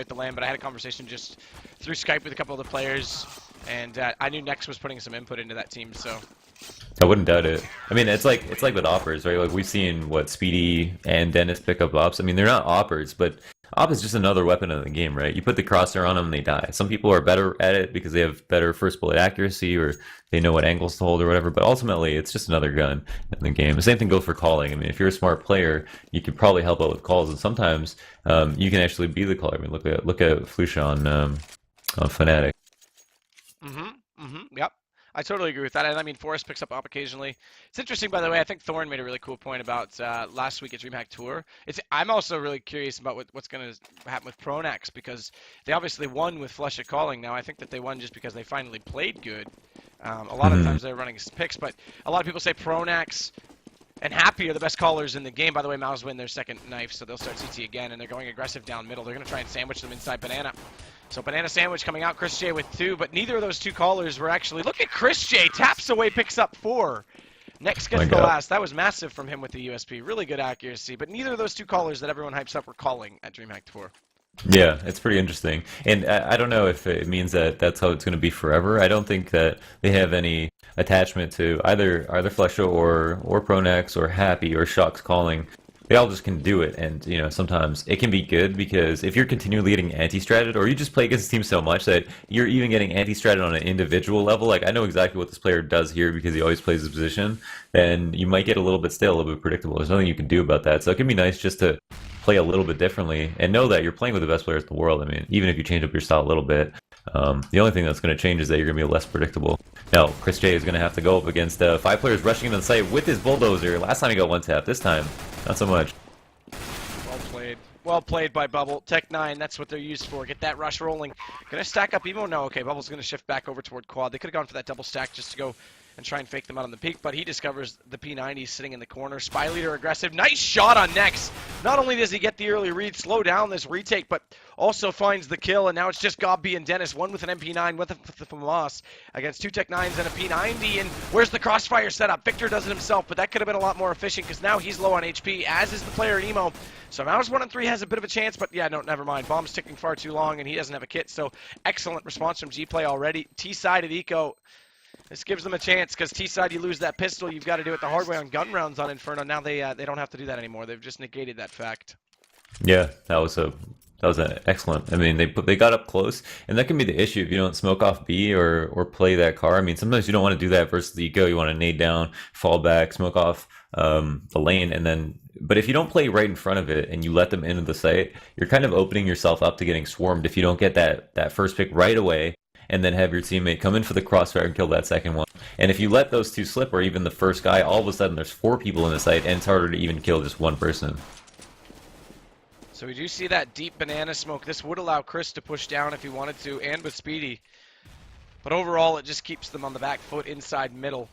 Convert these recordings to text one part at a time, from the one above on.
at the LAN, but I had a conversation just through Skype with a couple of the players, and I knew Nex was putting some input into that team, so. I wouldn't doubt it. I mean, it's like with oppers, right? Like we've seen what Speedy and Dennis pick up ops. I mean, they're not oppers, but op is just another weapon in the game, right? You put the crosshair on them and they die. Some people are better at it because they have better first bullet accuracy or they know what angles to hold or whatever. But ultimately, it's just another gun in the game. The same thing goes for calling. I mean, if you're a smart player, you could probably help out with calls, and sometimes you can actually be the caller. I mean, look at Flusha on Fnatic. Yep. I totally agree with that, and I mean, Forrest picks up op occasionally. It's interesting, by the way, I think Thorn made a really cool point about last week at DreamHack Tour. I'm also really curious about what's going to happen with Pronax, because they obviously won with Flush at Calling. Now, I think that they won just because they finally played good. A lot of times they're running picks, but a lot of people say Pronax and Happy are the best callers in the game. By the way, Mouz win their second knife, so they'll start CT again, and they're going aggressive down middle. They're going to try and sandwich them inside Banana. So Banana Sandwich coming out, Chris J with 2, but neither of those 2 callers were actually... Look at Chris J, taps away, picks up 4. Next gets the last. That was massive from him with the USP. Really good accuracy, but neither of those 2 callers that everyone hypes up were calling at DreamHack Tour. Yeah, it's pretty interesting. And I don't know if it means that that's how it's going to be forever. I don't think that they have any attachment to either Flesha or Pronax or Happy or Shock's calling. They all just can do it, and you know, sometimes it can be good because if you're continually getting anti-stratted, or you just play against the team so much that you're even getting anti-stratted on an individual level, like I know exactly what this player does here because he always plays his position, then you might get a little bit stale, a little bit predictable. There's nothing you can do about that, so it can be nice just to play a little bit differently and know that you're playing with the best players in the world. I mean, even if you change up your style a little bit, the only thing that's going to change is that you're going to be less predictable. Now, Chris J is going to have to go up against 5 players rushing into the site with his bulldozer. Last time he got 1 tap, this time, not so much. Well played. Well played by Bubble. Tech 9, that's what they're used for. Get that rush rolling. Gonna stack up Emo? No, okay, Bubble's gonna shift back over toward quad. They could have gone for that double stack just to go and try and fake them out on the peak, but he discovers the P90 sitting in the corner. Spy Leader aggressive. Nice shot on Nex. Not only does he get the early read, slow down this retake, but also finds the kill, and now it's just Gobby and Dennis, one with an MP9, with the Mouz, against 2 Tech 9s and a P90, and where's the crossfire setup? Victor does it himself, but that could have been a lot more efficient, because now he's low on HP, as is the player in Emo. So Mouz 1 and 3 has a bit of a chance, but yeah, no, never mind. Bomb's ticking far too long, and he doesn't have a kit, so excellent response from Gplay already. T-side at Eco. This gives them a chance, because T-side, you lose that pistol, you've got to do it the hard way on gun rounds on Inferno. Now they don't have to do that anymore. They've just negated that fact. Yeah, that was excellent. I mean, they got up close, and that can be the issue if you don't smoke off B or play that car. I mean, sometimes you don't want to do that versus the Eco. You want to nade down, fall back, smoke off the lane, and then. But if you don't play right in front of it and you let them into the site, you're kind of opening yourself up to getting swarmed if you don't get that first pick right away, and then have your teammate come in for the crossfire and kill that second one. And if you let those 2 slip, or even the first guy, all of a sudden there's 4 people in the site, and it's harder to even kill just 1 person. So we do see that deep banana smoke. This would allow Chris to push down if he wanted to, and with Speedy. But overall, it just keeps them on the back foot inside middle.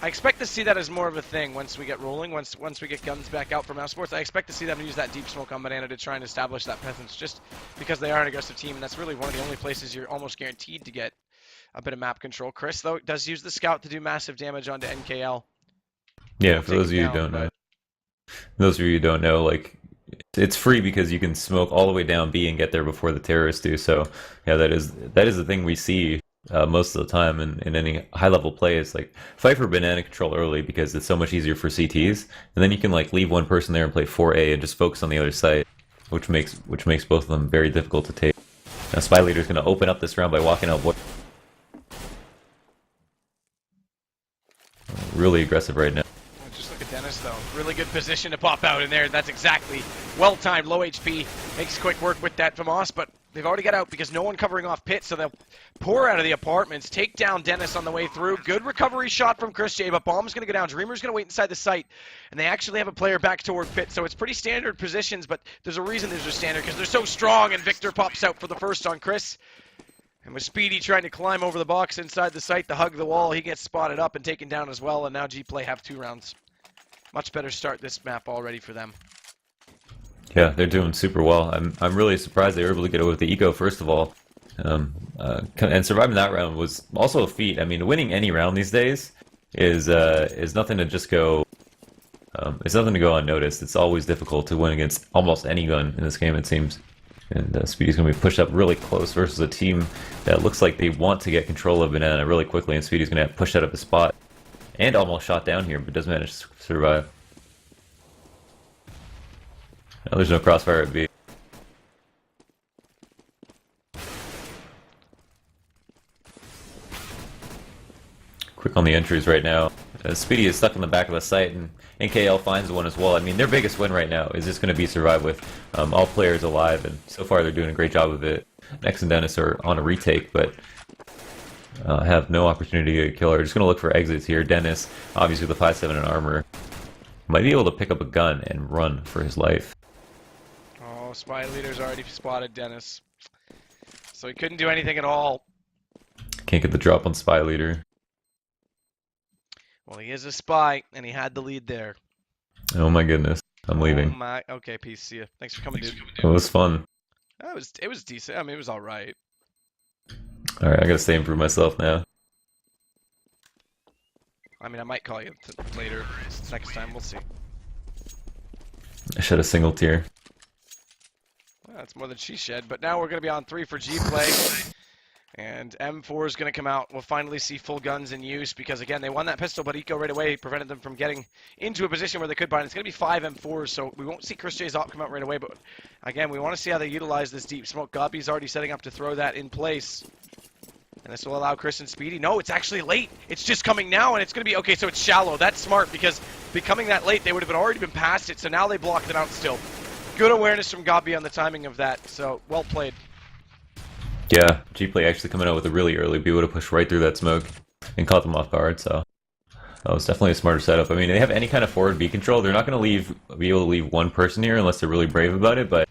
I expect to see that as more of a thing once we get rolling, once we get guns back out from Mouse Sports. I expect to see them use that deep smoke on Banana to try and establish that presence, just because they are an aggressive team, and that's really one of the only places you're almost guaranteed to get a bit of map control. Chris, though, does use the scout to do massive damage onto NKL. Yeah, for those of you who don't know. Those of you who don't know, like, it's free because you can smoke all the way down B and get there before the terrorists do. So, yeah, that is the thing we see most of the time in any high-level play. Is like fight for banana control early because it's so much easier for CTs, and then you can like leave 1 person there and play 4A and just focus on the other side, which makes both of them very difficult to take. Now, Spy Leader is going to open up this round by walking out. Really aggressive right now. Just look at Dennis, though. Really good position to pop out in there. That's exactly well-timed. Low HP. Makes quick work with that Famas, but they've already got out because no one covering off pit, so they'll pour out of the apartments, take down Dennis on the way through. Good recovery shot from Chris J, but Bomb's going to go down. Dreamer's going to wait inside the site, and they actually have a player back toward pit, so it's pretty standard positions, but there's a reason there's a standard, because they're so strong, and Victor pops out for the first on Chris. And with Speedy trying to climb over the box inside the site to hug the wall, he gets spotted up and taken down as well, and now Gplay have 2 rounds. Much better start this map already for them. Yeah, they're doing super well. I'm really surprised they were able to get away with the Eco, first of all. And surviving that round was also a feat. I mean, winning any round these days is nothing to just go... it's nothing to go unnoticed. It's always difficult to win against almost any gun in this game, it seems. And Speedy's going to be pushed up really close versus a team that looks like they want to get control of Banana really quickly, and Speedy's going to have pushed out of his spot. And almost shot down here, but does manage to survive. No, there's no crossfire at B. Quick on the entries right now. Speedy is stuck in the back of the site, and NKL finds one as well. I mean, their biggest win right now is just going to be survive with all players alive, and so far they're doing a great job of it. Nex and Dennis are on a retake, but have no opportunity to kill her. Just going to look for exits here. Dennis, obviously with the 5-7 in armor, might be able to pick up a gun and run for his life. Oh, Spy Leader's already spotted Dennis. So he couldn't do anything at all. Can't get the drop on Spy Leader. Well, he is a spy, and he had the lead there. Oh my goodness. I'm leaving. Oh my. Okay, peace. See ya. Thanks for coming, dude. It was fun. It was decent. I mean, it was all right. Alright, I gotta stay and prove myself now. I mean, I might call you later next time. We'll see. I shed a single tear. Well, that's more than she shed. But now we're going to be on 3 for Gplay. And M4 is going to come out. We'll finally see full guns in use because, again, they won that pistol, but Eco right away prevented them from getting into a position where they could buy it. It's going to be 5 M4s, so we won't see Chris J's op come out right away. But, again, we want to see how they utilize this deep smoke. Goppy's already setting up to throw that in place. And this will allow Chris and Speedy. No, it's actually late. It's just coming now, and it's going to be... Okay, so it's shallow. That's smart because becoming that late, they would have already been past it, so now they blocked it out still. Good awareness from Goppy on the timing of that, so well played. Yeah, Gplay actually coming out with a really early B would have pushed right through that smoke and caught them off guard, so that was definitely a smarter setup. I mean, they have any kind of forward B control. They're not going to be able to leave one person here unless they're really brave about it, but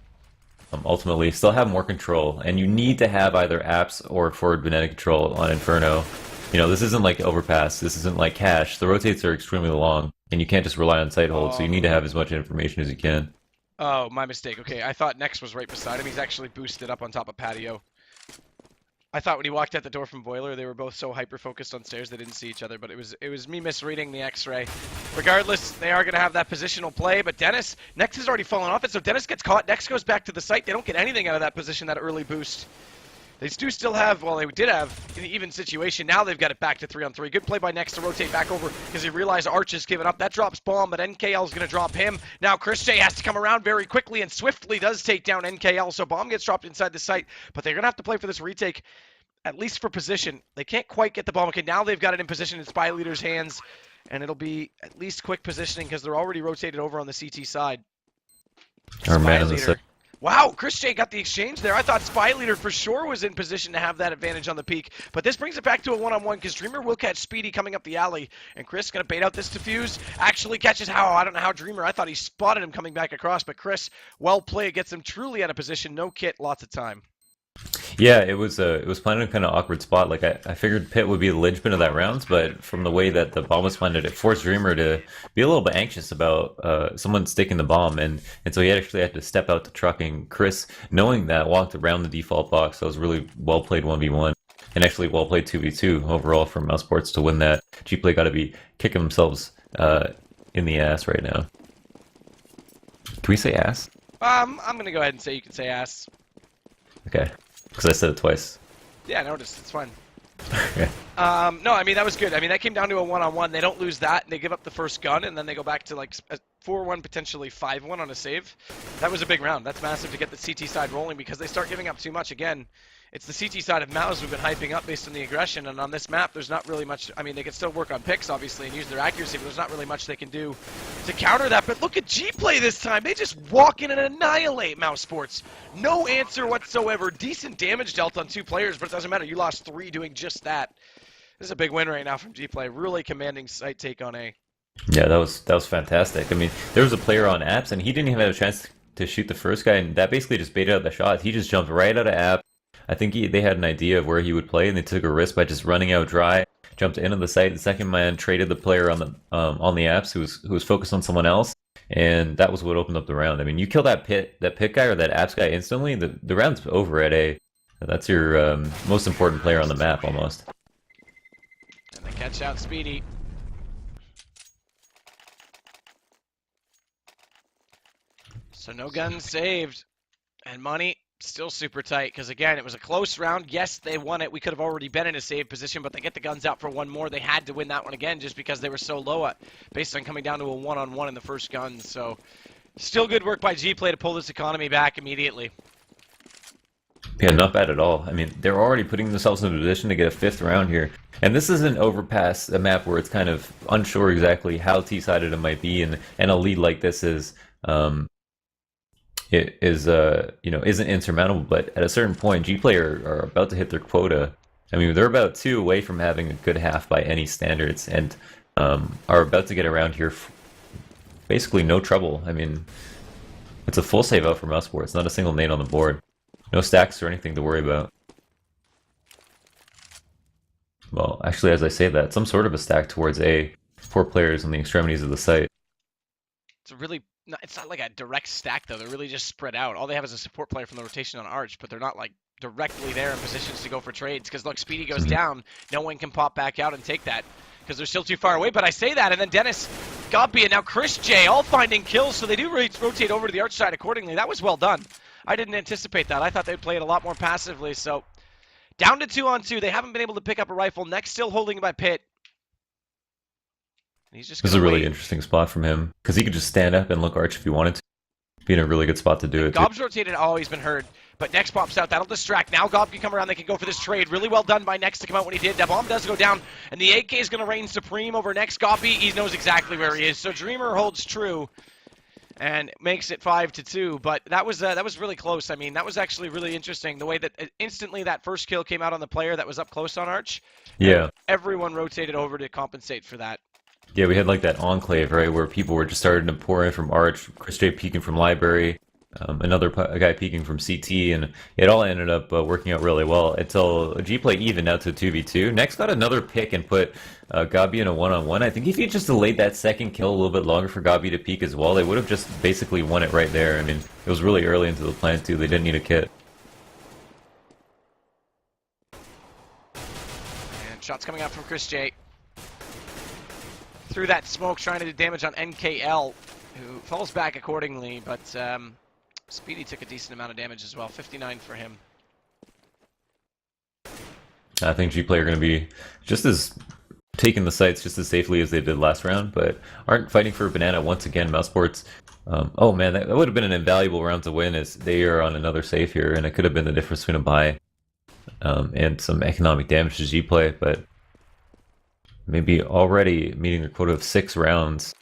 ultimately still have more control, and you need to have either apps or forward banana control on Inferno. You know, this isn't like Overpass, this isn't like Cache. The rotates are extremely long, and you can't just rely on sight hold, so you need to have as much information as you can. Oh, my mistake. Okay, I thought Nex was right beside him. He's actually boosted up on top of Patio. I thought when he walked out the door from Boiler, they were both so hyper-focused on stairs they didn't see each other, but it was me misreading the X-ray. Regardless, they are going to have that positional play, but Dennis, Nex has already fallen off it, so Dennis gets caught. Nex goes back to the site. They don't get anything out of that position, that early boost. They do still have, well, they did have an even situation. Now they've got it back to 3-on-3. Good play by Nex to rotate back over because he realized Arch has given up. That drops bomb, but NKL is going to drop him. Now Chris J has to come around very quickly and swiftly does take down NKL, so bomb gets dropped inside the site, but they're going to have to play for this retake. At least for position. They can't quite get the bomb. Okay, now they've got it in position in Spy Leader's hands, and it'll be at least quick positioning because they're already rotated over on the CT side. Our man in the site. Wow, Chris J got the exchange there. I thought Spy Leader for sure was in position to have that advantage on the peak, but this brings it back to a one-on-one because Dreamer will catch Speedy coming up the alley, and Chris going to bait out this defuse. Actually catches how? I don't know how Dreamer. I thought he spotted him coming back across, but Chris, well played, gets him truly out of position. No kit, lots of time. Yeah, it was planted in a kind of awkward spot. Like I figured Pit would be the linchpin of that round, but from the way that the bomb was planted, it forced Dreamer to be a little bit anxious about someone sticking the bomb, and so he actually had to step out to truck. And Chris, knowing that, walked around the default box. So it was really well played 1v1, and actually well played 2v2 overall from Mousesports to win that. Gplay got to be kicking themselves in the ass right now. Can we say ass? I'm gonna go ahead and say you can say ass. Okay, because I said it twice. Yeah, I noticed. It's fine. Okay. No, I mean, that was good. I mean, that came down to a one-on-one. They don't lose that, and they give up the first gun, and then they go back to, like, a 4-1, potentially 5-1 on a save. That was a big round. That's massive to get the CT side rolling because they start giving up too much again. It's the CT side of Mouz we've been hyping up based on the aggression, and on this map, there's not really much. I mean, they can still work on picks, obviously, and use their accuracy, but there's not really much they can do to counter that. But look at Gplay this time. They just walk in and annihilate Mousesports. No answer whatsoever. Decent damage dealt on 2 players, but it doesn't matter. You lost 3 doing just that. This is a big win right now from Gplay. Really commanding site take on A. Yeah, that was fantastic. I mean, there was a player on apps, and he didn't even have a chance to shoot the first guy, and that basically just baited out the shot. He just jumped right out of app. I think they had an idea of where he would play, and they took a risk by just running out dry. Jumped into the site. The second man traded the player on the apps who was focused on someone else, and that was what opened up the round. I mean, you kill that pit guy or that apps guy instantly, the round's over at A. That's your most important player on the map almost. And they catch out Speedy. So no guns saved, and money Still super tight, because again, it was a close round. Yes, they won it. We could have already been in a save position, but they get the guns out for one more. They had to win that one again just because they were so low based on coming down to a one-on-one in the first gun. So still good work by Gplay to pull this economy back immediately. Yeah, not bad at all. I mean, they're already putting themselves in a position to get a 5th round here. And this is an overpass, a map where it's kind of unsure exactly how T-sided it might be, and a lead like this is isn't insurmountable. But at a certain point, Gplay are about to hit their quota. I mean, they're about 2 away from having a good half by any standards, and are about to get around here basically no trouble. I mean, it's a full save out for Mouseport. It's not a single nade on the board. No stacks or anything to worry about. Well, actually, as I say that, some sort of a stack towards A. 4 players on the extremities of the site. It's not like a direct stack, though. They're really just spread out. All they have is a support player from the rotation on Arch, but they're not, like, directly there in positions to go for trades. Because, look, Speedy goes down. No one can pop back out and take that because they're still too far away. But I say that, and then Dennis, Gobby, and now Chris J all finding kills, so they do rotate over to the Arch side accordingly. That was well done. I didn't anticipate that. I thought they'd play it a lot more passively. So, down to 2-on-2. They haven't been able to pick up a rifle. Next still holding by Pitt. He's just this is a really interesting spot from him, because he could just stand up and look Arch if he wanted to. Be in a really good spot to do it. Gob's rotated, always been heard, but Nex pops out. That'll distract. Now Gob can come around. They can go for this trade. Really well done by Nex to come out when he did. That bomb does go down, and the AK is going to reign supreme over Nex. Gobby, he knows exactly where he is. So Dreamer holds true and makes it 5-2. But that was really close. I mean, that was actually really interesting. The way that instantly that first kill came out on the player that was up close on Arch. Yeah. Everyone rotated over to compensate for that. Yeah, we had like that enclave, right, where people were just starting to pour in from Arch, Chris J peeking from Library, another guy peeking from CT, and it all ended up working out really well until Gplay evened out to a 2v2. Next got another pick and put Gabi in a one-on-one. I think if he just delayed that second kill a little bit longer for Gabi to peek as well, they would have just basically won it right there. I mean, it was really early into the plant too. They didn't need a kit. And shots coming out from Chris J. Through that smoke, trying to do damage on NKL, who falls back accordingly, but Speedy took a decent amount of damage as well, 59 for him. I think Gplay are going to be just as taking the sites just as safely as they did last round, but aren't fighting for a banana once again. Mouseports, oh man, that would have been an invaluable round to win, as they are on another save here, and it could have been the difference between a buy and some economic damage to Gplay, but maybe already meeting their quota of 6 rounds.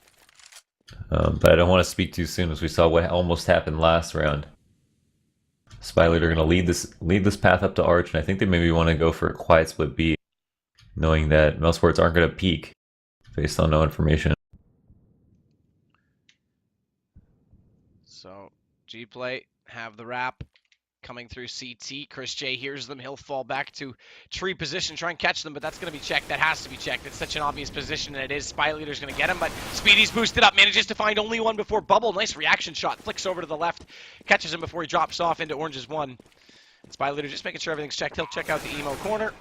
But I don't want to speak too soon, as we saw what almost happened last round. Spy Leader going to lead this path up to Arch, and I think they maybe want to go for a quiet split B, knowing that Mouseports aren't going to peek based on no information. So Gplay have the wrap. Coming through CT, Chris J hears them. He'll fall back to tree position, try and catch them, but that's going to be checked. That has to be checked. It's such an obvious position, and it is. Spy Leader's going to get him, but Speedy's boosted up, manages to find only one before Bubble. Nice reaction shot. Flicks over to the left, catches him before he drops off into Orange's one. And Spy Leader just making sure everything's checked. He'll check out the emo corner,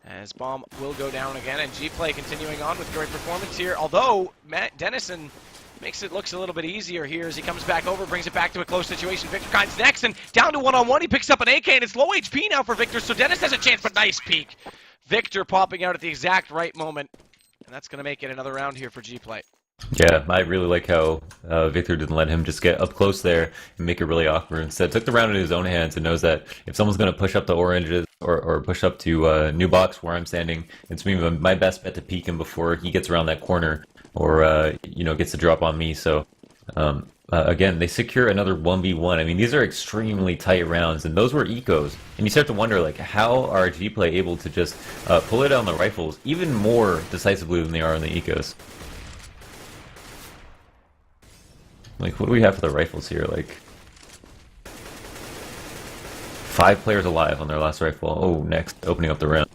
as bomb will go down again, and Gplay continuing on with great performance here. Although Dennison looks a little bit easier here as he comes back over, brings it back to a close situation. Victor Kynes next, and down to one-on-one. He picks up an AK, and it's low HP now for Victor, so Dennis has a chance, but nice peek. Victor popping out at the exact right moment, and that's going to make it another round here for Gplay. Yeah, I really like how Victor didn't let him just get up close there and make it really awkward. Instead, took the round in his own hands and knows that if someone's going to push up to oranges or push up to new box where I'm standing, it's me, my best bet to peek him before he gets around that corner or gets the drop on me. So again, they secure another 1v1. I mean, these are extremely tight rounds, and those were ecos. And you start to wonder, like, how are Gplay able to just pull it on the rifles even more decisively than they are on the ecos? Like, what do we have for the rifles here? Like, 5 players alive on their last rifle. Oh, next, opening up the round.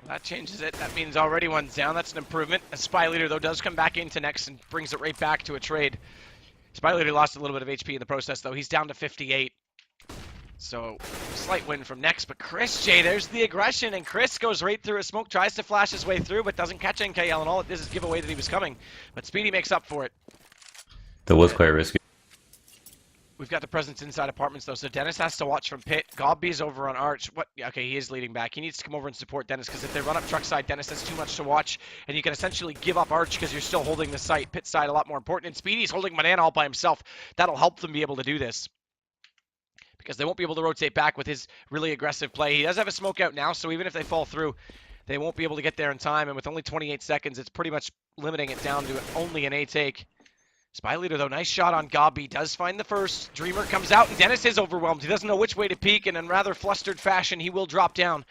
That changes it. That means already one's down. That's an improvement. A Spy Leader, though, does come back into next and brings it right back to a trade. Spy Leader lost a little bit of HP in the process, though. He's down to 58. So, slight win from next. But Chris J, there's the aggression, and Chris goes right through a smoke, tries to flash his way through, but doesn't catch NKL, and all it does is give away that he was coming. But Speedy makes up for it. That was quite risky. We've got the presence inside apartments, though, so Dennis has to watch from pit. Gobby's over on Arch. What? Yeah, okay, he is leading back. He needs to come over and support Dennis, because if they run up truck side, Dennis has too much to watch, and you can essentially give up Arch because you're still holding the site. Pit side a lot more important, and Speedy's holding Banana all by himself. That'll help them be able to do this, because they won't be able to rotate back with his really aggressive play. He does have a smoke out now, so even if they fall through, they won't be able to get there in time, and with only 28 seconds, it's pretty much limiting it down to only an A take. Spy Leader, though, nice shot on Gobby. Does find the first. Dreamer comes out, and Dennis is overwhelmed. He doesn't know which way to peek, and in rather flustered fashion, he will drop down.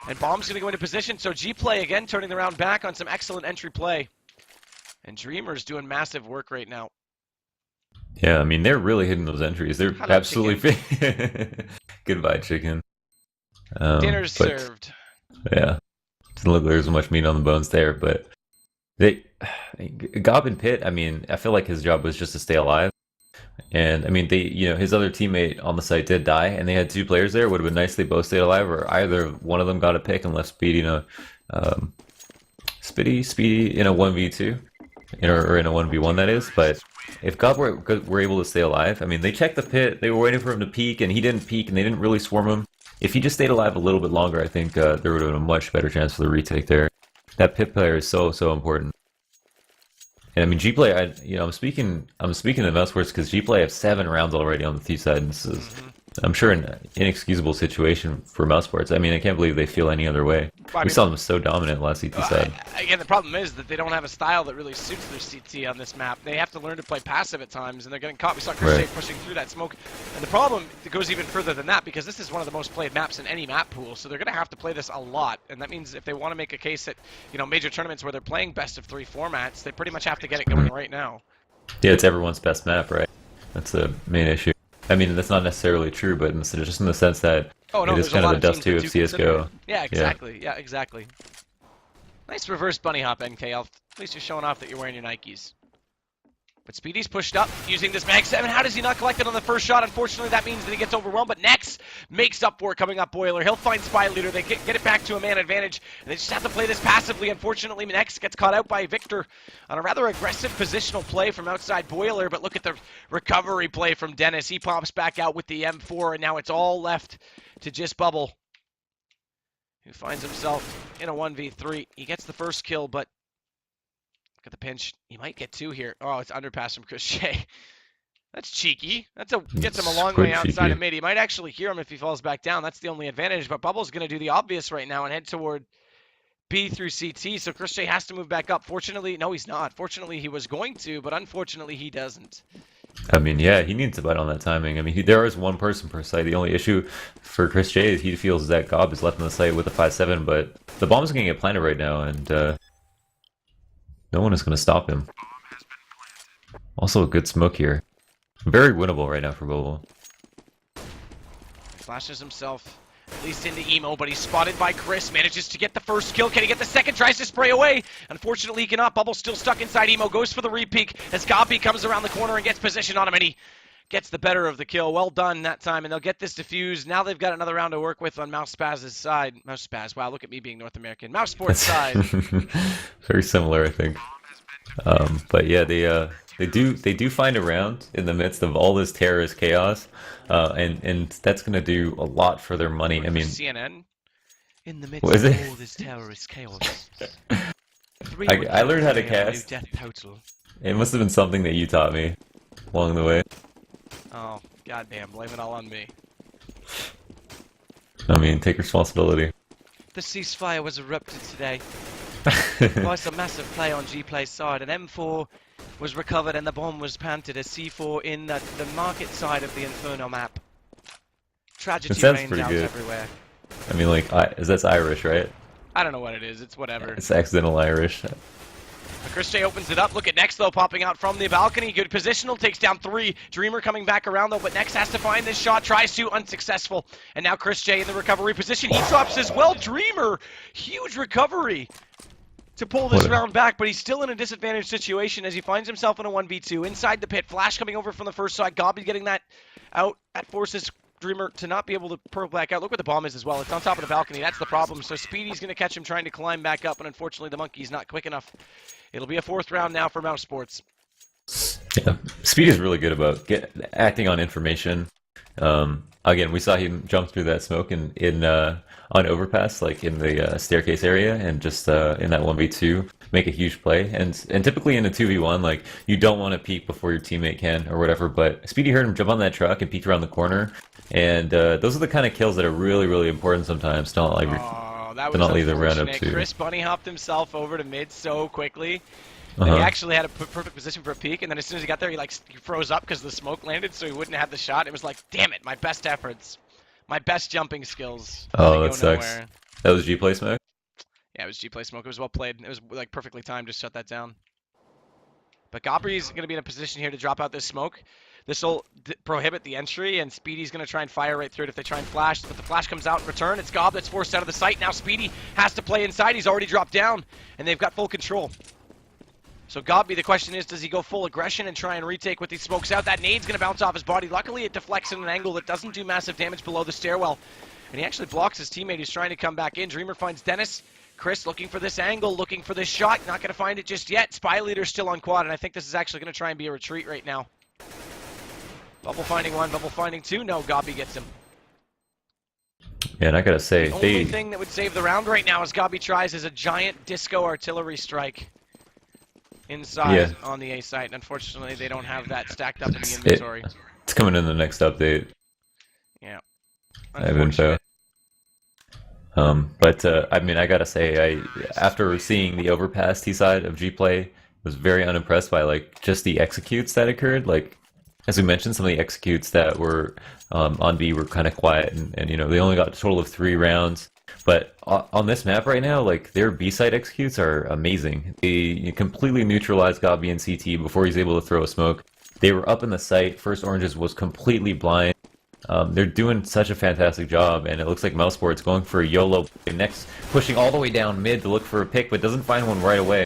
And Bomb's going to go into position, so Gplay again turning the round back on some excellent entry play. And Dreamer's doing massive work right now. Yeah, I mean, they're really hitting those entries. They're Hello, absolutely Goodbye, chicken. Dinner's served. Yeah. Doesn't look like there's much meat on the bones there, but Gob and Pitt, I mean, I feel like his job was just to stay alive. And I mean, his other teammate on the site did die, and they had two players there. It would have been nice if they both stayed alive, or either one of them got a pick and left Speedy in a Speedy in a 1v2, or in a 1v1, that is. But if Gob were able to stay alive, I mean, they checked the pit, they were waiting for him to peek, and he didn't peek, and they didn't really swarm him. If he just stayed alive a little bit longer, I think there would have been a much better chance for the retake there. That pit player is so important. And I mean, Gplay, I'm speaking to Mousesports because Gplay have 7 rounds already on the Thief side, and this is, I'm sure, an inexcusable situation for Mousesports. I mean, I can't believe they feel any other way. We saw them so dominant last CT side. Again, the problem is that they don't have a style that really suits their CT on this map. They have to learn to play passive at times, and they're getting caught. We saw Chris pushing through that smoke. And the problem goes even further than that, because this is one of the most played maps in any map pool, so they're going to have to play this a lot. And that means if they want to make a case at, major tournaments where they're playing best of 3 formats, they pretty much have to get it going right now. Yeah, it's everyone's best map, right? That's the main issue. I mean, that's not necessarily true, but just in the sense that it is kind of the Dust 2 of CSGO. Yeah, exactly. Yeah, exactly. Nice reverse bunny hop, NK. At least you're showing off that you're wearing your Nikes. But Speedy's pushed up using this Mag 7. How does he not collect it on the first shot? Unfortunately, that means that he gets overwhelmed. But Nex makes up for it coming up Boiler. He'll find Spy Leader. They get it back to a man advantage. And they just have to play this passively. Unfortunately, Nex gets caught out by Victor on a rather aggressive positional play from outside Boiler. But look at the recovery play from Dennis. He pops back out with the M4. And now it's all left to just Bubble, who finds himself in a 1v3. He gets the first kill, but look at the pinch. He might get 2 here. Oh, it's underpass from Chris Shea. That's cheeky. Gets him a long way outside of mid. He might actually hear him if he falls back down. That's the only advantage. But Bubble's going to do the obvious right now and head toward B through CT. So Chris Shea has to move back up. Fortunately, no, he's not. Fortunately, he was going to, but unfortunately, he doesn't. I mean, yeah, he needs to bite on that timing. I mean, there is one person per site. The only issue for Chris J is he feels that Gob is left on the site with a 5-7, but the bomb's going to get planted right now, and no one is going to stop him. Also a good smoke here. Very winnable right now for Bubble. Flashes himself at least into Emo, but he's spotted by Chris. Manages to get the first kill. Can he get the second? Tries to spray away. Unfortunately, he cannot. Bubble's still stuck inside Emo. Goes for the repeak as Gobby comes around the corner and gets position on him, and he gets the better of the kill. Well done that time, and they'll get this defused. Now they've got another round to work with on Mouse Spaz's side. Mouse Spaz. Wow, look at me being North American. Mouse Sports side. Very similar, I think. But yeah, they do find a round in the midst of all this terrorist chaos, and that's going to do a lot for their money. I mean, CNN in the midst of all this terrorist chaos. I learned how to cast. Death total. It must have been something that you taught me along the way. Oh, goddamn! Blame it all on me. I mean, take responsibility. The ceasefire was erupted today. Nice, a massive play on Gplay's side. An M4 was recovered and the bomb was planted. A C4 in the market side of the Inferno map. Tragedy rains out everywhere. I mean, like, that's Irish, right? I don't know what it is. It's whatever. It's accidental Irish. Chris J opens it up. Look at Nex, though, popping out from the balcony. Good positional. Takes down 3. Dreamer coming back around, though, but Nex has to find this shot. Tries to. Unsuccessful. And now Chris J in the recovery position. He drops as well. Dreamer. Huge recovery to pull this round back, but he's still in a disadvantaged situation as he finds himself in a 1v2. Inside the pit. Flash coming over from the first side. Gobby getting that out. That forces Dreamer to not be able to pearl back out. Look where the bomb is as well. It's on top of the balcony. That's the problem. So Speedy's going to catch him trying to climb back up, and unfortunately the monkey's not quick enough. It'll be a 4th round now for Mouse Sports. Yeah. Speedy is really good about acting on information. Again, we saw him jump through that smoke in on overpass, like in the staircase area, and just in that 1v2, make a huge play. And typically in a 2v1, like you don't want to peek before your teammate can or whatever. But Speedy heard him jump on that truck and peeked around the corner, and those are the kind of kills that are really, really important sometimes. Don't like That to was not leave the round up unfortunate. to. Chris bunny hopped himself over to mid so quickly. He Uh-huh. actually had a perfect position for a peek, and then as soon as he got there, he froze up because the smoke landed, so he wouldn't have the shot. It was like, damn it, my best efforts, my best jumping skills. Oh, They that go sucks. nowhere. That was Gplay smoke. Yeah, it was Gplay smoke. It was well played. It was like perfectly timed to shut that down. But Gobry's going to be in a position here to drop out this smoke. This will prohibit the entry, and Speedy's going to try and fire right through it if they try and flash. But the flash comes out in return. It's Gob that's forced out of the site. Now Speedy has to play inside. He's already dropped down, and they've got full control. So Gobby, the question is, does he go full aggression and try and retake with these smokes out? That nade's going to bounce off his body. Luckily, it deflects in an angle that doesn't do massive damage below the stairwell. And he actually blocks his teammate who's trying to come back in. Dreamer finds Dennis. Chris looking for this angle, looking for this shot. Not going to find it just yet. Spy Leader's still on quad, and I think this is actually going to try and be a retreat right now. Bubble finding one, Bubble finding two. No, Gobby gets him. Yeah, and I gotta say, The only thing that would save the round right now as Gobby tries is a giant disco artillery strike inside on the A site. Unfortunately, they don't have that stacked up in the inventory. It's coming in the next update. Yeah. I have info. But I mean, I gotta say, after seeing the overpass T side of Gplay, was very unimpressed by like just the executes that occurred. Like as we mentioned, some of the executes that were on B were kind of quiet, and you know they only got a total of 3 rounds. But on this map right now, like their B side executes are amazing. They completely neutralized Gobby and CT before he's able to throw a smoke. They were up in the site. First Oranges was completely blind. They're doing such a fantastic job, and it looks like Mousesport's going for a YOLO. Next, pushing all the way down mid to look for a pick, but doesn't find one right away.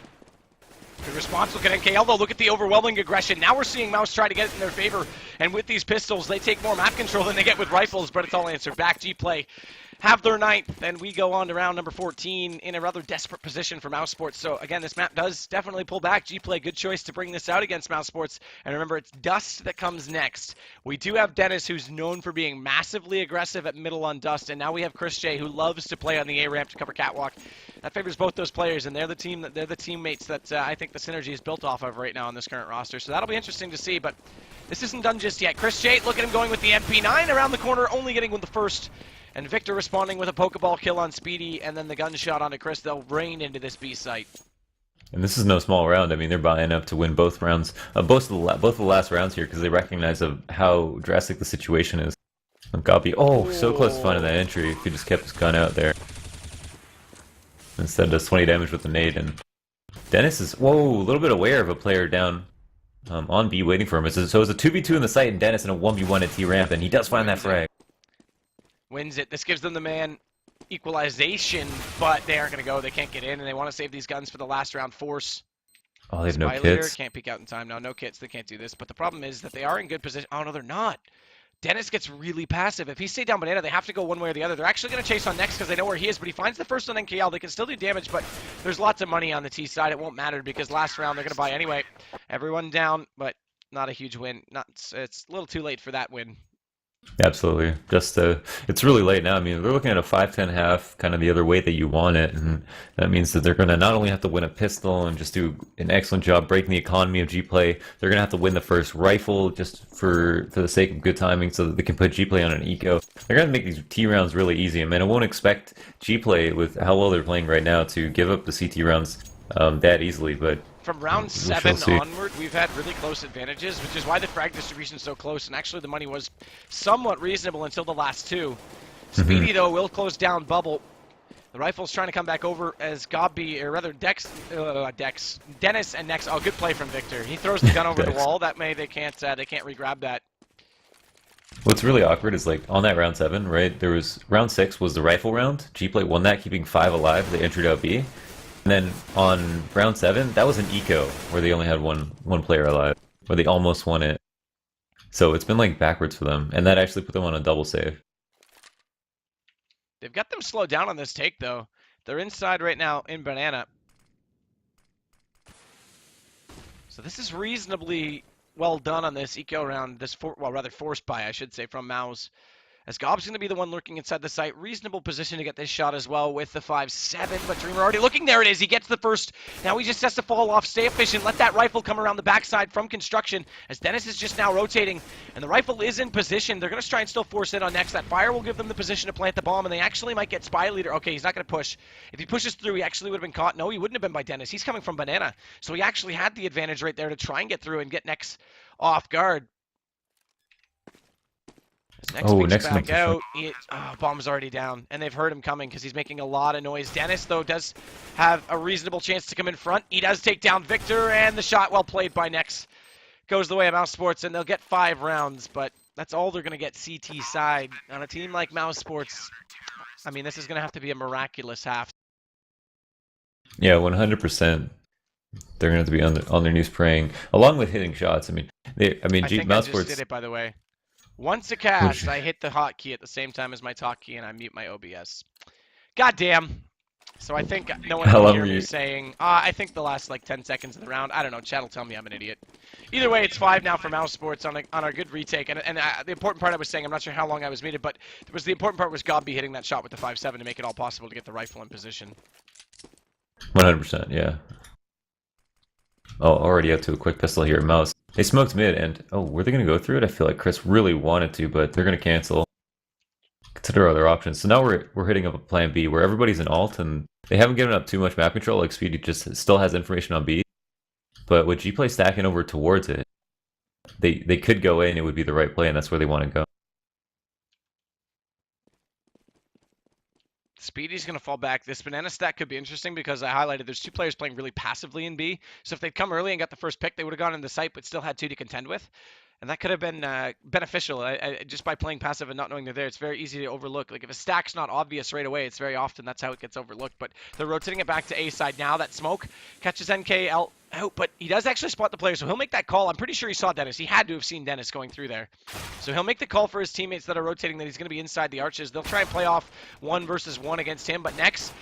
Good response. Look at NKL though. Look at the overwhelming aggression. Now we're seeing Mouz try to get it in their favor, and with these pistols, they take more map control than they get with rifles, but it's all answered back. Gplay have their ninth, and we go on to round number 14 in a rather desperate position for Mousesports. So again, this map does definitely pull back. Gplay, good choice to bring this out against Mousesports. And remember, it's Dust that comes next. We do have Dennis, who's known for being massively aggressive at middle on Dust, and now we have Chris J, who loves to play on the A ramp to cover catwalk. That favors both those players, and they're the teammates that I think the synergy is built off of right now on this current roster. So that'll be interesting to see, but this isn't done just yet. Chris J, look at him going with the MP9 around the corner, only getting with the first. And Victor responding with a Pokeball kill on Speedy, and then the gunshot onto Chris. They'll rain into this B site. And this is no small round. I mean, they're buying up to win both rounds, both of the last rounds here, because they recognize how drastic the situation is. Gobby, so close to finding that entry if he just kept his gun out there. Instead does 20 damage with the nade, and Dennis is, a little bit aware of a player down on B waiting for him. So it's a 2v2 in the site, and Dennis in a 1v1 at T ramp, and he does find that frag. Wins it. This gives them the man equalization, but they aren't going to go. They can't get in, and they want to save these guns for the last round force. Oh, they have no Spy Leader kits. can't peek out in time. No kits. They can't do this. But the problem is that they are in good position. Oh, no, they're not. Dennis gets really passive. If he stayed down Banana, they have to go one way or the other. They're actually going to chase on next because they know where he is, but he finds the first on NKL. They can still do damage, but there's lots of money on the T side. It won't matter because last round they're going to buy anyway. Everyone down, but not a huge win. It's a little too late for that win. Absolutely. Just it's really late now. I mean, they're looking at a 5-10 half, kind of the other way that you want it, and that means that they're going to not only have to win a pistol and just do an excellent job breaking the economy of Gplay, they're going to have to win the first rifle just for the sake of good timing, so that they can put Gplay on an eco. They're going to make these T rounds really easy. I mean, I won't expect Gplay with how well they're playing right now to give up the CT rounds that easily, but from round 7 onward, we've had really close advantages, which is why the frag distribution is so close, and actually the money was somewhat reasonable until the last 2. Speedy, though, will close down Bubble. The rifle's trying to come back over as Gobby, or rather Dennis and Nex. Oh, good play from Victor. He throws the gun over the wall. That they can't re-grab that. What's really awkward is, like, on that round 7, right, there was round 6 was the rifle round. Gplay won that, keeping 5 alive. They entered out B. And then on round 7, that was an eco where they only had one player alive, where they almost won it. So it's been like backwards for them, and that actually put them on a double save. They've got them slowed down on this take though. They're inside right now in Banana. So this is reasonably well done on this eco round. Rather forced by, I should say, from Mouz. As Gob's going to be the one lurking inside the site. Reasonable position to get this shot as well with the 5-7. But Dreamer already looking. There it is. He gets the first. Now he just has to fall off. Stay efficient. Let that rifle come around the backside from construction. As Dennis is just now rotating. And the rifle is in position. They're going to try and still force in on next. That fire will give them the position to plant the bomb. And they actually might get Spy Leader. Okay, he's not going to push. If he pushes through, he actually would have been caught. No, he wouldn't have been by Dennis. He's coming from Banana. So he actually had the advantage right there to try and get through and get next off guard. Next back out. Bomb's already down, and they've heard him coming because he's making a lot of noise. Dennis, though, does have a reasonable chance to come in front. He does take down Victor, and the shot, well played by Nex, goes the way of Mouse Sports, and they'll get 5 rounds, but that's all they're going to get CT side. On a team like Mouse Sports, I mean, this is going to have to be a miraculous half. Yeah, 100%. They're going to have to be on their knees praying, along with hitting shots. I think Mouse Sports did it, by the way. Once a cast, I hit the hotkey at the same time as my talk key, and I mute my OBS. God damn. So I think no one can hear me saying, I think the last like 10 seconds of the round. I don't know. Chat will tell me I'm an idiot. Either way, it's 5 now for Mouse Sports on a good retake. And the important part I was saying, I'm not sure how long I was muted, but the important part was Gobby hitting that shot with the 5-7 to make it all possible to get the rifle in position. 100%, yeah. Oh, already up to a quick pistol here, Mouse. They smoked mid, and were they going to go through it? I feel like Chris really wanted to, but they're going to cancel. Consider other options. So now we're hitting up a plan B where everybody's in alt, and they haven't given up too much map control. Like Speedy just still has information on B, but with Gplay stacking over towards it, they could go in. It would be the right play, and that's where they want to go. Speedy's going to fall back. This banana stack could be interesting because I highlighted there's 2 players playing really passively in B. So if they'd come early and got the first pick, they would have gone in the site but still had 2 to contend with. And that could have been beneficial. Just by playing passive and not knowing they're there, it's very easy to overlook. Like if a stack's not obvious right away, it's very often that's how it gets overlooked. But they're rotating it back to A side now. That smoke catches NKL out, but he does actually spot the player, so he'll make that call. I'm pretty sure he saw Dennis. He had to have seen Dennis going through there. So he'll make the call for his teammates that are rotating that he's going to be inside the arches. They'll try and play off 1 versus 1 against him, but next,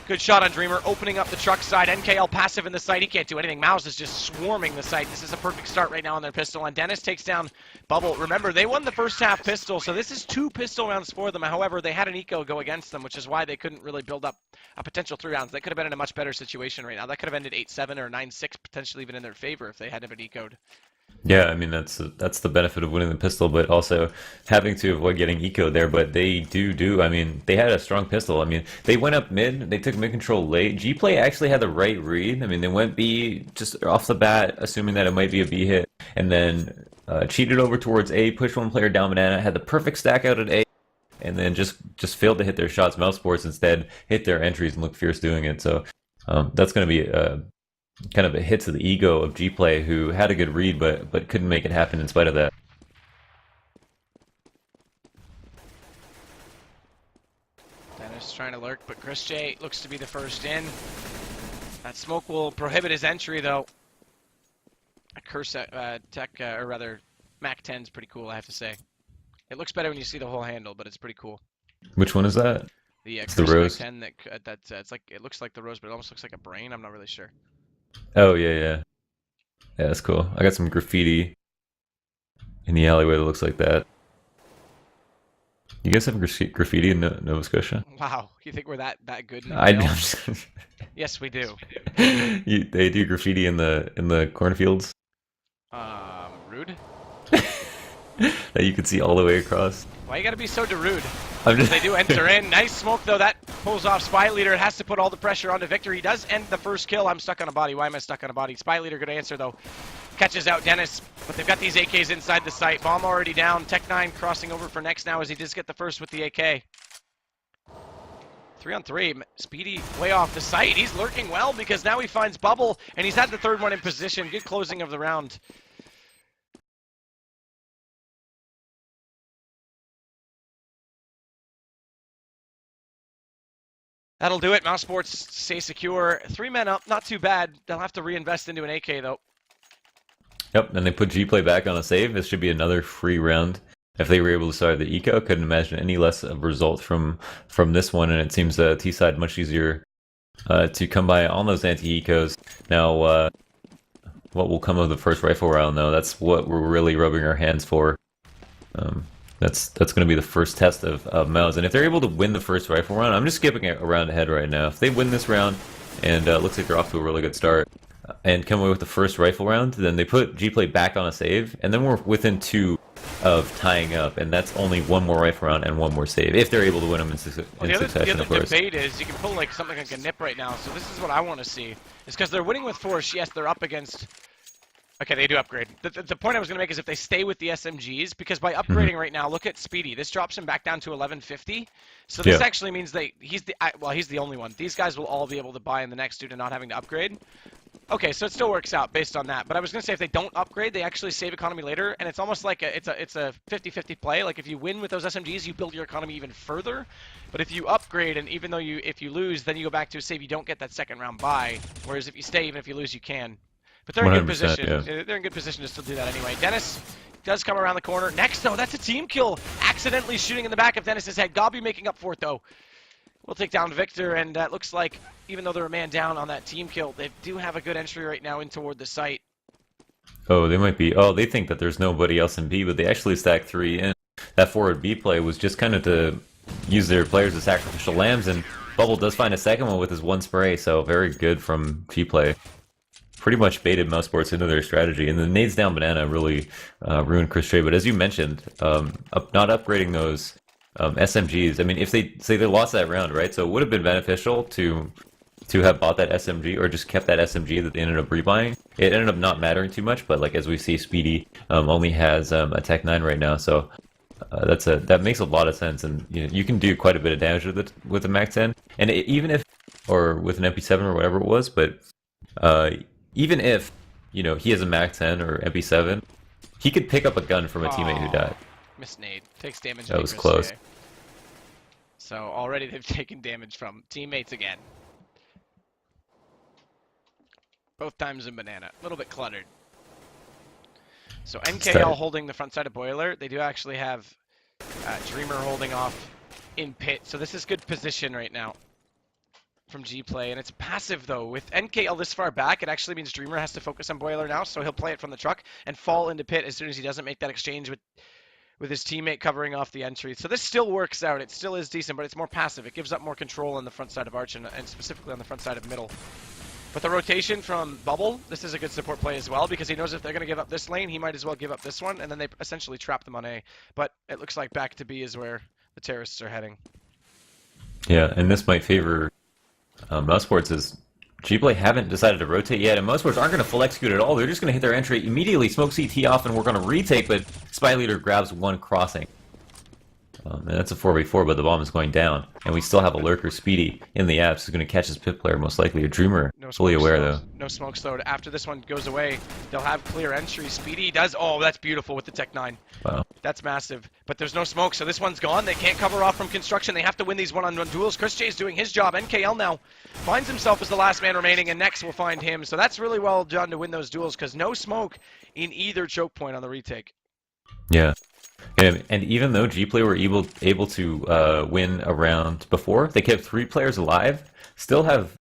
good shot on Dreamer, opening up the truck side. NKL passive in the site. He can't do anything. Mouse is just swarming the site. This is a perfect start right now on their pistol, and Dennis takes down Bubble. Remember, they won the first half pistol, so this is 2 pistol rounds for them. However, they had an eco go against them, which is why they couldn't really build up a potential 3 rounds. They could have been in a much better situation right now. That could have ended 8-7 or 9-6, potentially even in their favor if they hadn't been ecoed. Yeah, I mean that's the benefit of winning the pistol, but also having to avoid getting eco there. But they do. I mean, they had a strong pistol. I mean, they went up mid. They took mid control late. Gplay actually had the right read. I mean, they went B just off the bat, assuming that it might be a B hit, and then cheated over towards A, pushed 1 player down banana, had the perfect stack out at A, and then just failed to hit their shots. Mouse Sports instead hit their entries and looked fierce doing it. So that's going to be kind of a hit to the ego of Gplay, who had a good read but couldn't make it happen in spite of that. Dennis trying to lurk, but Chris J looks to be the first in. That smoke will prohibit his entry, though. A Curse or rather, Mac 10 is pretty cool, I have to say. It looks better when you see the whole handle, but it's pretty cool. Which one is that? It's the rose. Mac 10 it's like, it looks like the rose, but it almost looks like a brain. I'm not really sure. Oh yeah, that's cool. I got some graffiti in the alleyway that looks like that. You guys have graffiti in Nova Scotia? Wow, you think we're that good? Yes, we do. They do graffiti in the cornfields. Rude. That you can see all the way across. Why you gotta be so rude? They do enter in. Nice smoke, though. That pulls off Spy Leader. It has to put all the pressure onto Victor. He does end the first kill. I'm stuck on a body. Why am I stuck on a body? Spy Leader good answer, though. Catches out Dennis, but they've got these AKs inside the site. Bomb already down. Tech9 crossing over for next now as he does get the first with the AK. 3-on-3. Speedy way off the site. He's lurking well because now he finds Bubble, and he's had the 3rd one in position. Good closing of the round. That'll do it. Mouse Sports stay secure. 3 men up, not too bad. They'll have to reinvest into an AK, though. Yep, and they put Gplay back on a save. This should be another free round. If they were able to start the eco, couldn't imagine any less of a result from this one, and it seems T-side much easier to come by on those anti-ecos. Now, what will come of the first rifle round, though. That's what we're really rubbing our hands for. Um, that's going to be the first test of Mouz. And if they're able to win the first rifle round, I'm just skipping it around ahead right now. If they win this round, and it looks like they're off to a really good start, and come away with the first rifle round, then they put Gplay back on a save, and then we're within 2 of tying up, and that's only 1 more rifle round and 1 more save, if they're able to win them in succession, of The course. debate is you can pull like something like a nip right now, so this is what I want to see. Is because they're winning with force, yes, they're up against... Okay, they do upgrade. The point I was going to make is if they stay with the SMGs, because by upgrading right now, look at Speedy. This drops him back down to 1150. So this actually means he's the only one. These guys will all be able to buy in the next due to not having to upgrade. Okay, so it still works out based on that. But I was going to say if they don't upgrade, they actually save economy later, and it's almost like it's a 50-50 play. Like if you win with those SMGs, you build your economy even further. But if you upgrade, and even though if you lose, then you go back to a save, you don't get that second round buy. Whereas if you stay, even if you lose, you can. But they're in good position. Yeah. They're in good position to still do that anyway. Dennis does come around the corner. Next, though, that's a team kill. Accidentally shooting in the back of Dennis's head. Gobby making up for it, though. We'll take down Victor, and it looks like even though they're a man down on that team kill, they do have a good entry right now in toward the site. Oh, they might be. Oh, they think that there's nobody else in B, but they actually stacked 3 in. That forward B play was just kind of to use their players as sacrificial lambs, and Bubble does find a second one with his 1 spray, so very good from Gplay. Pretty much baited Mouse Sports into their strategy, and the nades down banana really ruined Chris Trey. But as you mentioned, not upgrading those SMGs. I mean, if they say they lost that round, right? So it would have been beneficial to have bought that SMG or just kept that SMG that they ended up rebuying. It ended up not mattering too much, but like as we see, Speedy only has a Tech 9 right now, so that makes a lot of sense, and you can do quite a bit of damage with a Mac 10, and even if or with an MP7 or whatever it was, but even if he has a Mac 10 or MP7, he could pick up a gun from a teammate who died. Miss nade. Takes damage. That was close. So already they've taken damage from teammates again. Both times in banana. A little bit cluttered. So NKL holding the front side of Boiler. They do actually have Dreamer holding off in pit. So this is good position right now from Gplay. And it's passive though. With NKL this far back, it actually means Dreamer has to focus on Boiler now. So he'll play it from the truck and fall into pit as soon as he doesn't make that exchange with his teammate covering off the entry. So this still works out. It still is decent, but it's more passive. It gives up more control on the front side of Arch and specifically on the front side of middle. But the rotation from Bubble, this is a good support play as well, because he knows if they're going to give up this lane, he might as well give up this one, and then they essentially trap them on A. But it looks like back to B is where the terrorists are heading. Yeah, and this might favor Mouse Sports as Gplay haven't decided to rotate yet, and Mouse Sports aren't going to full execute at all. They're just going to hit their entry immediately, smoke CT off, and we're going to retake, but Spy Leader grabs 1 crossing. And that's a 4v4, but the bomb is going down. And we still have a lurker, Speedy, in the apps. Who's going to catch his pit player, most likely a Dreamer. Fully aware, though. No smoke slowed. After this one goes away, they'll have clear entry. Speedy does... Oh, that's beautiful with the Tech 9. Wow. That's massive. But there's no smoke, so this one's gone. They can't cover off from construction. They have to win these one-on-one duels. Chris J's doing his job. NKL now finds himself as the last man remaining, and next will find him. So that's really well done to win those duels, because no smoke in either choke point on the retake. Yeah. And even though Gplay were able to win a round before, they kept 3 players alive, still have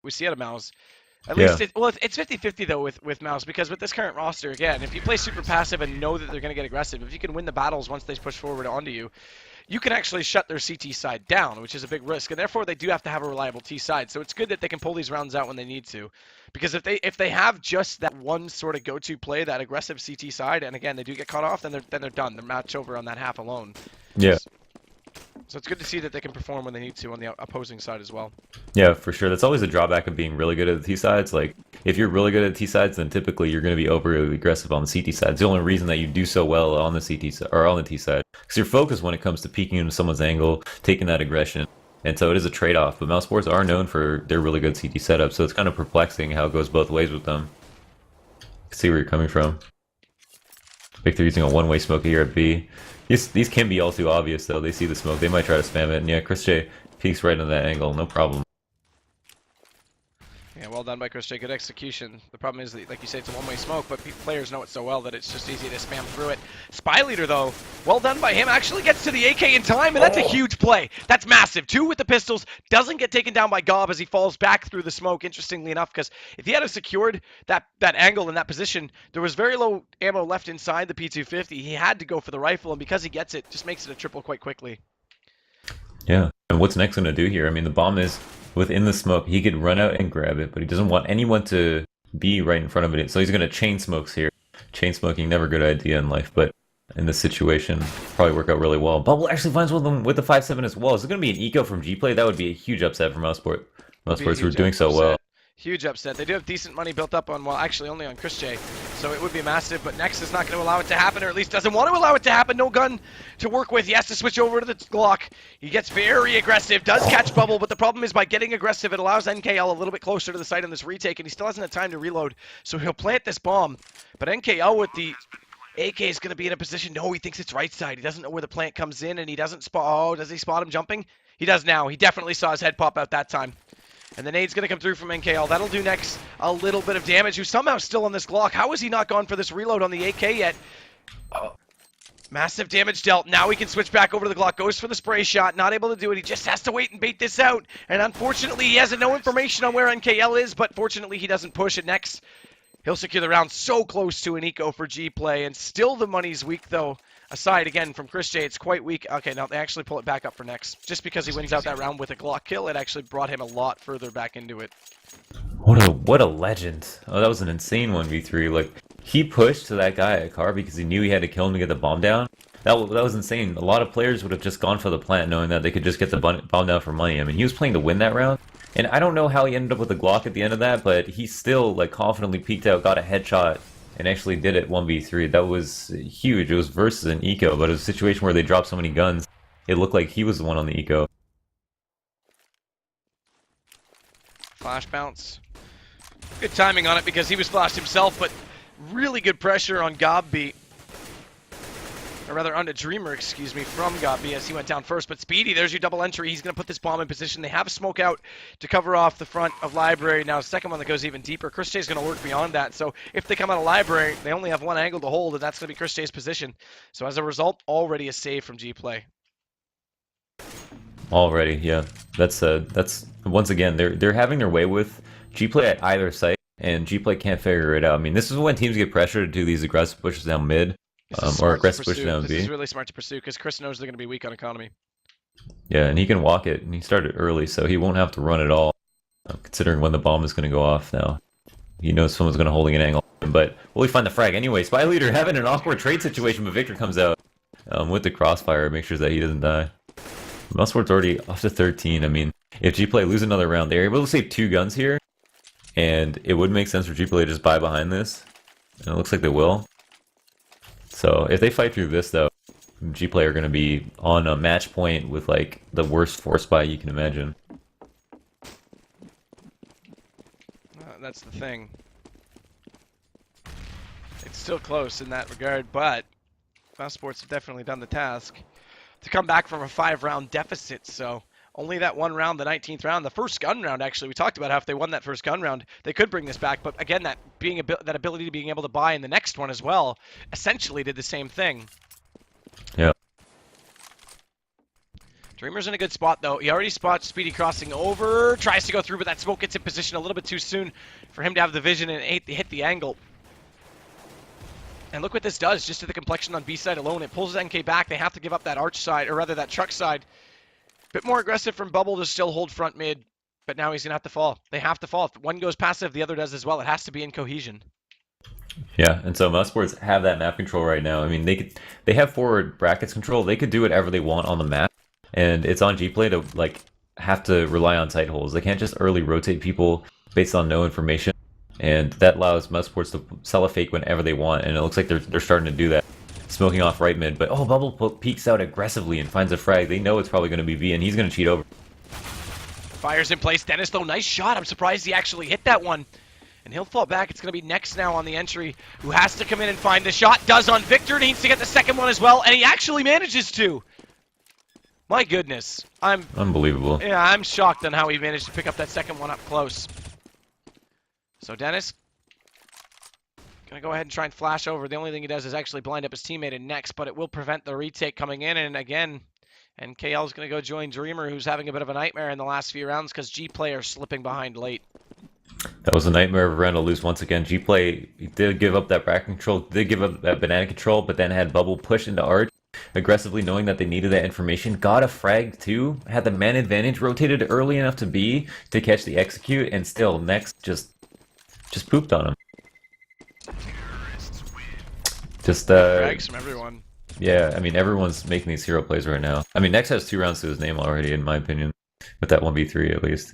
we see out of Mouz. At Yeah. least, it's 50-50 though with Mouz, because with this current roster, again, if you play super passive and know that they're going to get aggressive, if you can win the battles once they push forward onto you, you can actually shut their CT side down, which is a big risk, and therefore they do have to have a reliable T side. So it's good that they can pull these rounds out when they need to, because if they have just that one sort of go-to play, that aggressive CT side, and again they do get caught off, then they're done. They're match over on that half alone. Yeah. So it's good to see that they can perform when they need to on the opposing side as well. Yeah, for sure. That's always a drawback of being really good at the T sides. Like, if you're really good at T sides, then typically you're going to be overly aggressive on the CT side. It's the only reason that you do so well on the CT side or on the T side, because you're focused when it comes to peeking into someone's angle, taking that aggression, and so it is a trade-off. But Mouse Sports are known for their really good CT setup, so it's kind of perplexing how it goes both ways with them. I can see where you're coming from. Victor using a one-way smoke here at B. These can be all too obvious, though. They see the smoke. They might try to spam it. And yeah, Chris J peeks right into that angle. No problem. Yeah, well done by Chris J. Good execution. The problem is, that, like you say, it's a one-way smoke, but players know it so well that it's just easy to spam through it. Spy Leader, though, well done by him. Actually gets to the AK in time, and that's a huge play. That's massive. 2 with the pistols. Doesn't get taken down by Gob as he falls back through the smoke, interestingly enough, because if he had secured that angle in that position, there was very low ammo left inside the P250. He had to go for the rifle, and because he gets it, just makes it a triple quite quickly. Yeah, and what's next going to do here? I mean, the bomb is within the smoke. He could run out and grab it, but he doesn't want anyone to be right in front of it. So he's going to chain smokes here. Chain smoking, never a good idea in life, but in this situation, probably work out really well. Bubble actually finds one of them with the 5.7 as well. Is it going to be an eco from Gplay? That would be a huge upset for Mousesports. Mousesports who are doing so well. Huge upset. They do have decent money built up on, well, actually only on Chris J. So it would be massive, but Next is not going to allow it to happen, or at least doesn't want to allow it to happen. No gun to work with. He has to switch over to the Glock. He gets very aggressive, does catch Bubble, but the problem is by getting aggressive, it allows NKL a little bit closer to the site on this retake, and he still hasn't had time to reload, so he'll plant this bomb. But NKL with the AK is going to be in a position, no, he thinks it's right side. He doesn't know where the plant comes in, and he doesn't spot, oh, does he spot him jumping? He does now. He definitely saw his head pop out that time. And the nade's going to come through from NKL. That'll do Next a little bit of damage, who's somehow still on this Glock. How has he not gone for this reload on the AK yet? Oh, massive damage dealt. Now he can switch back over to the Glock. Goes for the spray shot. Not able to do it. He just has to wait and bait this out. And unfortunately, he has no information on where NKL is, but fortunately, he doesn't push it. Next, he'll secure the round so close to an eco for Gplay. And still the money's weak, though. Aside, again, from Chris J, it's quite weak. Okay, now they actually pull it back up for Next. Just because he wins out that round with a Glock kill, it actually brought him a lot further back into it. What a legend. Oh, that was an insane 1v3. Like, he pushed to that guy at car because he knew he had to kill him to get the bomb down. That was insane. A lot of players would have just gone for the plant knowing that they could just get the bomb down for money. I mean, he was playing to win that round. And I don't know how he ended up with a Glock at the end of that, but he still, like, confidently peeked out, got a headshot, and actually did it 1v3. That was huge. It was versus an eco, but it was a situation where they dropped so many guns, it looked like he was the one on the eco. Flash bounce. Good timing on it because he was flashed himself, but really good pressure on Gobby. Or rather, on a Dreamer, excuse me, from Gobby as he went down first. But Speedy, there's your double entry. He's going to put this bomb in position. They have a smoke out to cover off the front of Library. Now, second one that goes even deeper. Chris J's going to work beyond that. So if they come out of Library, they only have one angle to hold, and that's going to be Chris J's position. So as a result, already a save from Gplay. Already, yeah. That's once again, they're having their way with Gplay at either site, and Gplay can't figure it out. I mean, this is when teams get pressure to do these aggressive pushes down mid. Or aggressive push down B. This is really smart to pursue because Chris knows they're going to be weak on economy. Yeah, and he can walk it, and he started early, so he won't have to run at all, considering when the bomb is going to go off now. He knows someone's going to holding an angle, but will he find the frag? Anyway, Spy Leader having an awkward trade situation, but Victor comes out with the crossfire, makes sure that he doesn't die. Mousesports already off to 13. I mean, if Gplay lose another round, they're able to save 2 guns here, and it would make sense for Gplay to just buy behind this, and it looks like they will. So if they fight through this, though, Gplay are going to be on a match point with, like, the worst force buy you can imagine. That's the thing. It's still close in that regard, but Mousesports have definitely done the task to come back from a 5-round deficit, so only that one round, the 19th round, the first gun round, actually. We talked about how if they won that first gun round, they could bring this back. But again, that ability to being able to buy in the next one as well, essentially did the same thing. Yeah. Dreamer's in a good spot, though. He already spots Speedy crossing over, tries to go through, but that smoke gets in position a little bit too soon for him to have the vision and hit the angle. And look what this does, just to the complexion on B side alone. It pulls NK back. They have to give up that arch side, or rather that truck side. Bit more aggressive from Bubble to still hold front mid, but now he's going to have to fall. They have to fall. If one goes passive, the other does as well. It has to be in cohesion. Yeah, and so Mouse Sports have that map control right now. I mean, they have forward brackets control. They could do whatever they want on the map, and it's on Gplay to like have to rely on tight holes. They can't just early rotate people based on no information, and that allows Mouse Sports to sell a fake whenever they want. And it looks like they're starting to do that, smoking off right mid. But oh, Bubble peeks out aggressively and finds a frag. They know it's probably going to be V, and he's going to cheat over. Fires in place. Dennis, though, nice shot. I'm surprised he actually hit that one. And he'll fall back. It's going to be Next now on the entry, who has to come in and find the shot. Does on Victor. Needs to get the second one as well, and he actually manages to. My goodness. Unbelievable. Yeah, I'm shocked on how he managed to pick up that second one up close. So Dennis going to go ahead and try and flash over. The only thing he does is actually blind up his teammate in Next, but it will prevent the retake coming in. And again, KL is going to go join Dreamer, who's having a bit of a nightmare in the last few rounds because Gplay are slipping behind late. That was a nightmare of a round to lose once again. Gplay did give up that bracket control, did give up that banana control, but then had Bubble push into Arch aggressively, knowing that they needed that information. Got a frag too, had the man advantage, rotated early enough to B to catch the execute, and still Next just pooped on him. Just frags from everyone. Yeah, I mean everyone's making these hero plays right now. I mean Next has 2 rounds to his name already, in my opinion, with that 1v3 at least.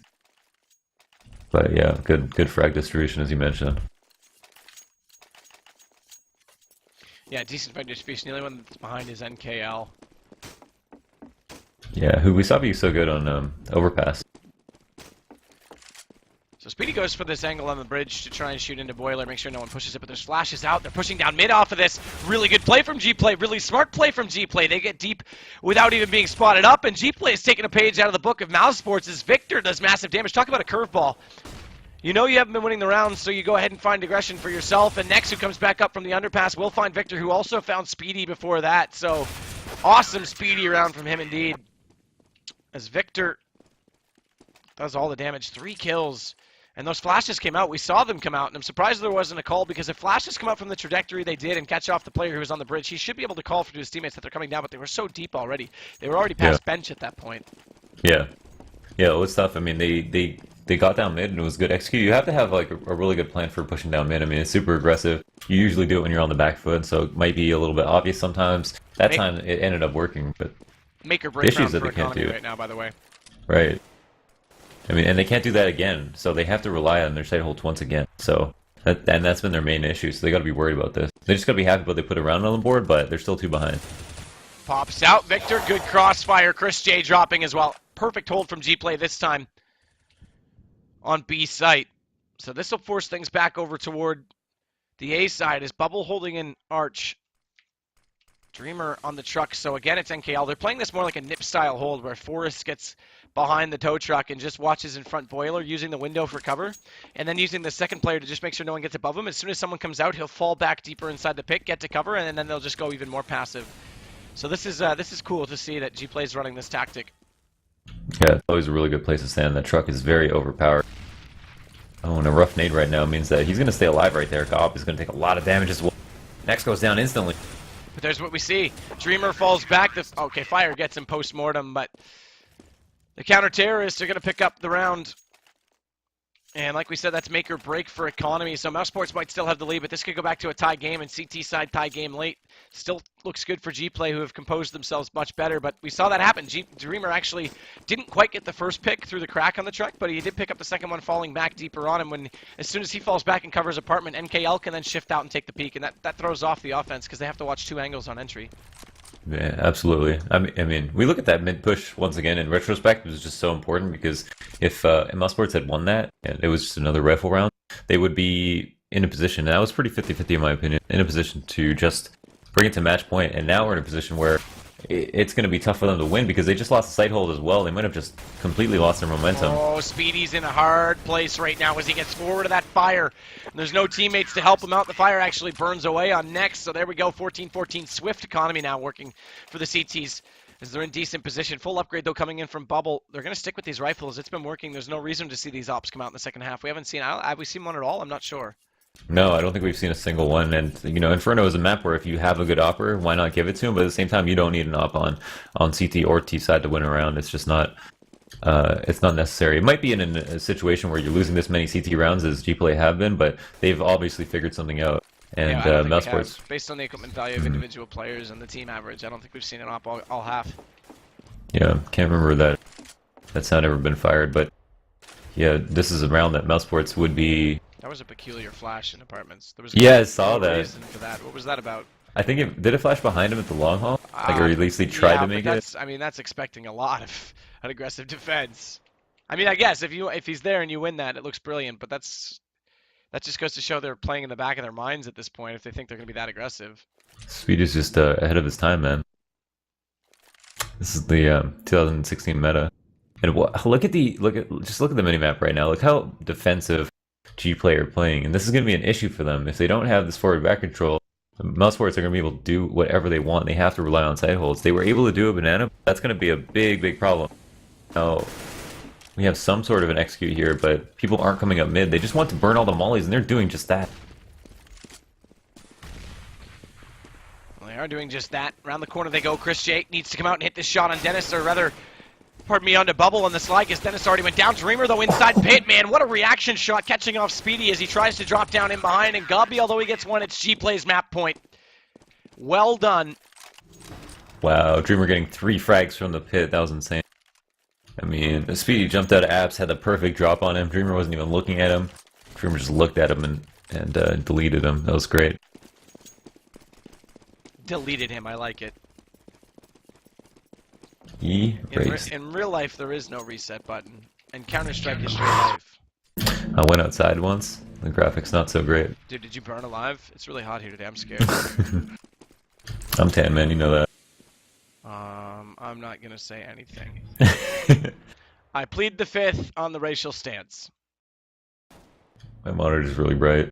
But yeah, good frag distribution as you mentioned. Yeah, decent frag distribution. The only one that's behind is NKL. Yeah, who we saw be so good on overpass. So Speedy goes for this angle on the bridge to try and shoot into Boiler, make sure no one pushes it, but there's flashes out. They're pushing down mid off of this. Really good play from Gplay, really smart play from Gplay. They get deep without even being spotted up, and Gplay is taking a page out of the book of Mouse Sports as Victor does massive damage. Talk about a curveball. You know you haven't been winning the rounds, so you go ahead and find aggression for yourself, and Next, who comes back up from the underpass, will find Victor, who also found Speedy before that. So awesome Speedy round from him indeed, as Victor does all the damage. 3 kills. And those flashes came out. We saw them come out, and I'm surprised there wasn't a call, because if flashes come out from the trajectory they did and catch off the player who was on the bridge, he should be able to call for his teammates that they're coming down, but they were so deep already. They were already past bench at that point. Yeah. Yeah, it was tough. I mean, they got down mid, and it was good execute. You have to have like a really good plan for pushing down mid. I mean, it's super aggressive. You usually do it when you're on the back foot, so it might be a little bit obvious sometimes. That time it ended up working, but make or break round that for they can't economy do right now, by the way. Right. I mean, and they can't do that again, so they have to rely on their side holds once again. So, that's been their main issue, so they got to be worried about this. They just got to be happy about they put a round on the board, but they're still 2 behind. Pops out, Victor, good crossfire. Chris J dropping as well. Perfect hold from Gplay this time on B site. So this will force things back over toward the A side as Bubble holding in Arch. Dreamer on the truck. So again, it's NKL. They're playing this more like a nip style hold where Forrest gets behind the tow truck and just watches in front Boiler, using the window for cover, and then using the second player to just make sure no one gets above him. As soon as someone comes out, he'll fall back deeper inside the pit, get to cover, and then they'll just go even more passive. So this is cool to see that Gplay is running this tactic. Yeah, it's always a really good place to stand. That truck is very overpowered. Oh, and a rough nade right now means that he's going to stay alive right there. Gob is going to take a lot of damage as well. Next goes down instantly. But there's what we see. Dreamer falls back. Okay, Fire gets him post-mortem, but the counter-terrorists are going to pick up the round. And like we said, that's make or break for economy. So Mouse Sports might still have the lead, but this could go back to a tie game, and CT side tie game late. Still looks good for Gplay, who have composed themselves much better. But we saw that happen. Dreamer actually didn't quite get the first pick through the crack on the truck, but he did pick up the second one, falling back deeper on him. As soon as he falls back and covers apartment, NKL can then shift out and take the peek, and that throws off the offense because they have to watch 2 angles on entry. Yeah, absolutely. I mean, we look at that mid push once again in retrospect. It was just so important because if Mouse Sports had won that and it was just another rifle round, they would be in a position, and that was pretty 50-50 in my opinion, in a position to just bring it to match point. And now we're in a position where it's going to be tough for them to win because they just lost the sight hold as well. They might have just completely lost their momentum. Oh, Speedy's in a hard place right now as he gets forward to that fire. And there's no teammates to help him out. The fire actually burns away on Next. So there we go, 14-14 Swift economy now working for the CTs. As they're in decent position. Full upgrade, though, coming in from Bubble. They're going to stick with these rifles. It's been working. There's no reason to see these ops come out in the second half. We haven't seen... Have we seen one at all? I'm not sure. No, I don't think we've seen a single one. And, you know, Inferno is a map where if you have a good opper, why not give it to him? But at the same time, you don't need an op on CT or T side to win a round. It's just not... it's not necessary. It might be in a situation where you're losing this many CT rounds as Gplay have been, but they've obviously figured something out. And yeah, Mouz Sports, based on the equipment value of individual players and the team average, I don't think we've seen an op all half. yeah, can't remember that sound ever been fired, but yeah, this is a round that Mouz Sports would be. That was a peculiar flash in apartments. There was Yeah, I saw no that. reason for that. What was that about? I think did it flash behind him at the long haul? Like, or at least he tried to make it. I mean, that's expecting a lot of an aggressive defense. I mean, I guess if he's there and you win that, it looks brilliant. But that just goes to show they're playing in the back of their minds at this point if they think they're going to be that aggressive. Speed is just ahead of his time, man. This is the 2016 meta, and just look at the minimap right now. Look how defensive Gplay are playing, and this is going to be an issue for them if they don't have this forward back control. Mouz Sports are going to be able to do whatever they want. They have to rely on side holds. They were able to do a banana. That's going to be a big problem. Now, we have some sort of an execute here, but people aren't coming up mid. They just want to burn all the mollies, and they're doing just that. Well, they are doing just that. Around the corner they go. Chris J needs to come out and hit this shot on Dennis, or rather, pardon me, onto Bubble on the slide, because Dennis already went down. Dreamer, though, inside pit, man. What a reaction shot, catching off Speedy as he tries to drop down in behind. And Gubby, although he gets one, it's Gplay's map point. Well done. Wow, Dreamer getting 3 frags from the pit. That was insane. I mean, Speedy jumped out of apps, had the perfect drop on him. Dreamer wasn't even looking at him. Dreamer just looked at him and deleted him. That was great. Deleted him, I like it. In real life, there is no reset button. And Counter-Strike is straight life. I went outside once. The graphics not so great. Dude, did you burn alive? It's really hot here today. I'm scared. I'm tan, man. You know that. I'm not gonna say anything. I plead the fifth on the racial stance. My monitor is really bright.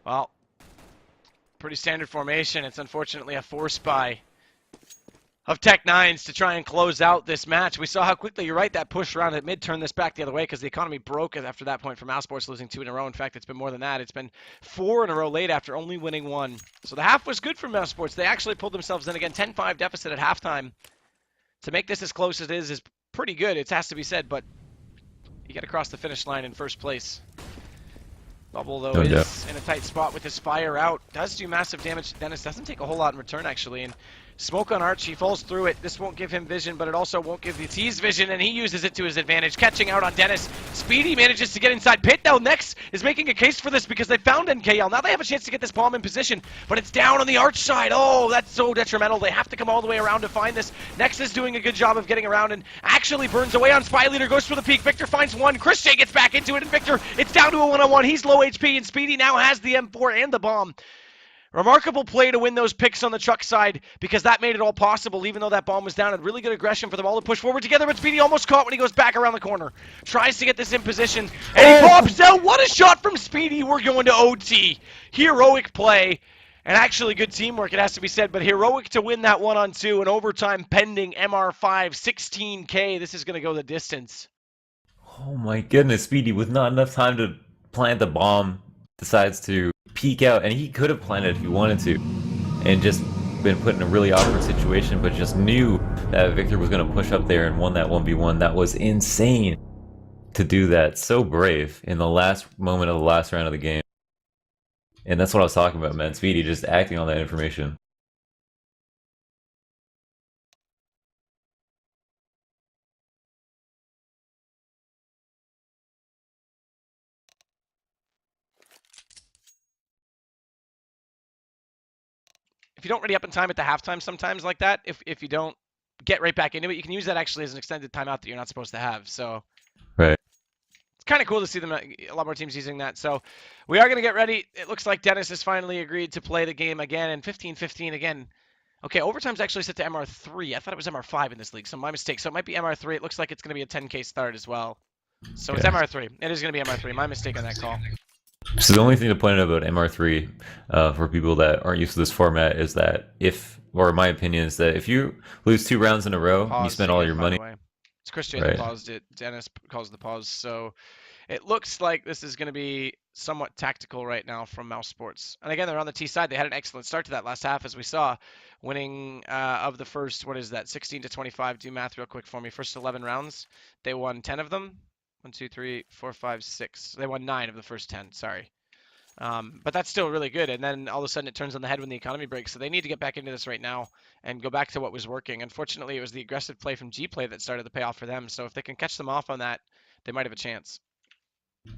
Well, pretty standard formation. It's unfortunately a force buy of Tech-9s to try and close out this match. We saw how quickly, you're right, that push around at mid turned this back the other way because the economy broke after that point for Mouz Sports, losing 2 in a row. In fact, it's been more than that. It's been 4 in a row late after only winning 1. So the half was good for Mouz Sports. They actually pulled themselves in again. 10-5 deficit at halftime. To make this as close as it is pretty good, it has to be said, but you got to cross the finish line in first place. Bubble, though, is in a tight spot with his fire out. Does do massive damage to Dennis. Doesn't take a whole lot in return, actually. And smoke on Arch, he falls through it. This won't give him vision, but it also won't give the T's vision, and he uses it to his advantage. Catching out on Dennis. Speedy manages to get inside pit. Now Nex is making a case for this because they found NKL. Now they have a chance to get this bomb in position, but it's down on the Arch side. Oh, that's so detrimental. They have to come all the way around to find this. Nex is doing a good job of getting around and actually burns away on Spy Leader, goes for the peak. Victor finds one. Chris J gets back into it, and Victor, it's down to a one-on-one. He's low HP, and Speedy now has the M4 and the bomb. Remarkable play to win those picks on the truck side because that made it all possible, even though that bomb was down. And really good aggression for them all to push forward together, but Speedy almost caught when he goes back around the corner. Tries to get this in position, and he pops out. What a shot from Speedy. We're going to OT. Heroic play, and actually good teamwork, it has to be said, but heroic to win that 1-on-2 in overtime pending MR5, 16K. This is going to go the distance. Oh my goodness, Speedy, with not enough time to plant the bomb, decides to peek out, and he could have planted if he wanted to, and just been put in a really awkward situation, but just knew that Victor was going to push up there and won that 1v1. That was insane to do that. So brave in the last moment of the last round of the game. And that's what I was talking about, man. Speedy just acting on that information. If you don't ready up in time at the halftime sometimes like that, if you don't get right back into it, you can use that actually as an extended timeout that you're not supposed to have. So Right. it's kind of cool to see them, a lot more teams using that. So we are going to get ready. It looks like Dennis has finally agreed to play the game again, and 15-15 again. Okay, overtime's actually set to MR3. I thought it was MR5 in this league, so my mistake. So it might be MR3. It looks like it's going to be a 10K start as well. So it's MR3. It is going to be MR3. My mistake on that call. So the only thing to point out about MR3 for people that aren't used to this format is that or my opinion is that if you lose 2 rounds in a row, you spend Pausing all it, your by the money. way. It's Chris J that Right. paused it. Dennis caused the pause. So it looks like this is going to be somewhat tactical right now from Mouse Sports. And again, they're on the T side. They had an excellent start to that last half, as we saw, winning of the first, what is that, 16 to 25. Do math real quick for me. First 11 rounds, they won 10 of them. 1, 2, 3, 4, 5, 6. They won 9 of the first 10. Sorry. But that's still really good. And then all of a sudden it turns on the head when the economy breaks. So they need to get back into this right now and go back to what was working. Unfortunately, it was the aggressive play from Gplay that started the payoff for them. So if they can catch them off on that, they might have a chance.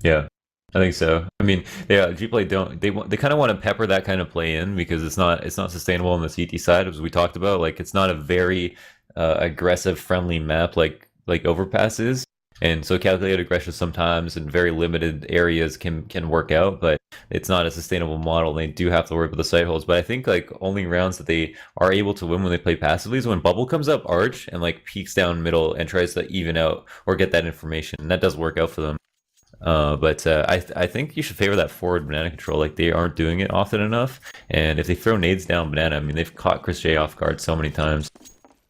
Yeah, I think so. I mean, yeah, Gplay don't they kind of want to pepper that kind of play in because it's not sustainable on the CT side as we talked about. Like it's not a very aggressive friendly map like Overpass is. And so calculated aggression sometimes in very limited areas can work out, but it's not a sustainable model. They do have to work with the site holes. But I think like only rounds that they are able to win when they play passively is when Bubble comes up arch and like peeks down middle and tries to even out or get that information. And that does work out for them. I think you should favor that forward banana control. Like they aren't doing it often enough. And if they throw nades down banana, I mean they've caught Chris J off guard so many times.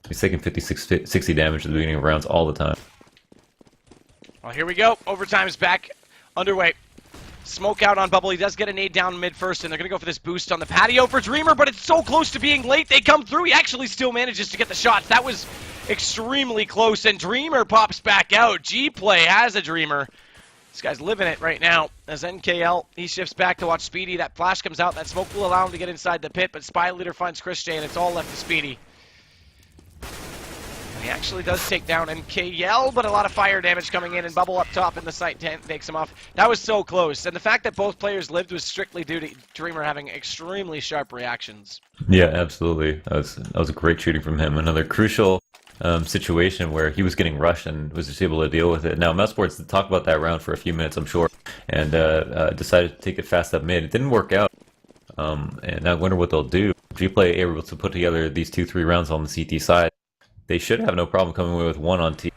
He's taking 60 damage at the beginning of rounds all the time. Well, here we go. Overtime's back underway. Smoke out on Bubble. He does get a nade down mid first, and they're going to go for this boost on the patio for Dreamer, but it's so close to being late. They come through. He actually still manages to get the shots. That was extremely close, and Dreamer pops back out. Gplay has a Dreamer. This guy's living it right now. As NKL, he shifts back to watch Speedy. That flash comes out. That smoke will allow him to get inside the pit, but Spy Leader finds Chris J, and it's all left to Speedy. He actually does take down NKL, but a lot of fire damage coming in, and Bubble up top in the site takes him off. That was so close, and the fact that both players lived was strictly due to Dreamer having extremely sharp reactions. Yeah, absolutely. That was a great shooting from him. Another crucial situation where he was getting rushed and was just able to deal with it. Now, Mouse Sports talked about that round for a few minutes, I'm sure, and decided to take it fast up mid. It didn't work out, and I wonder what they'll do. Gplay able to put together these 2-3 rounds on the CT side. They should have no problem coming away with 1 on T.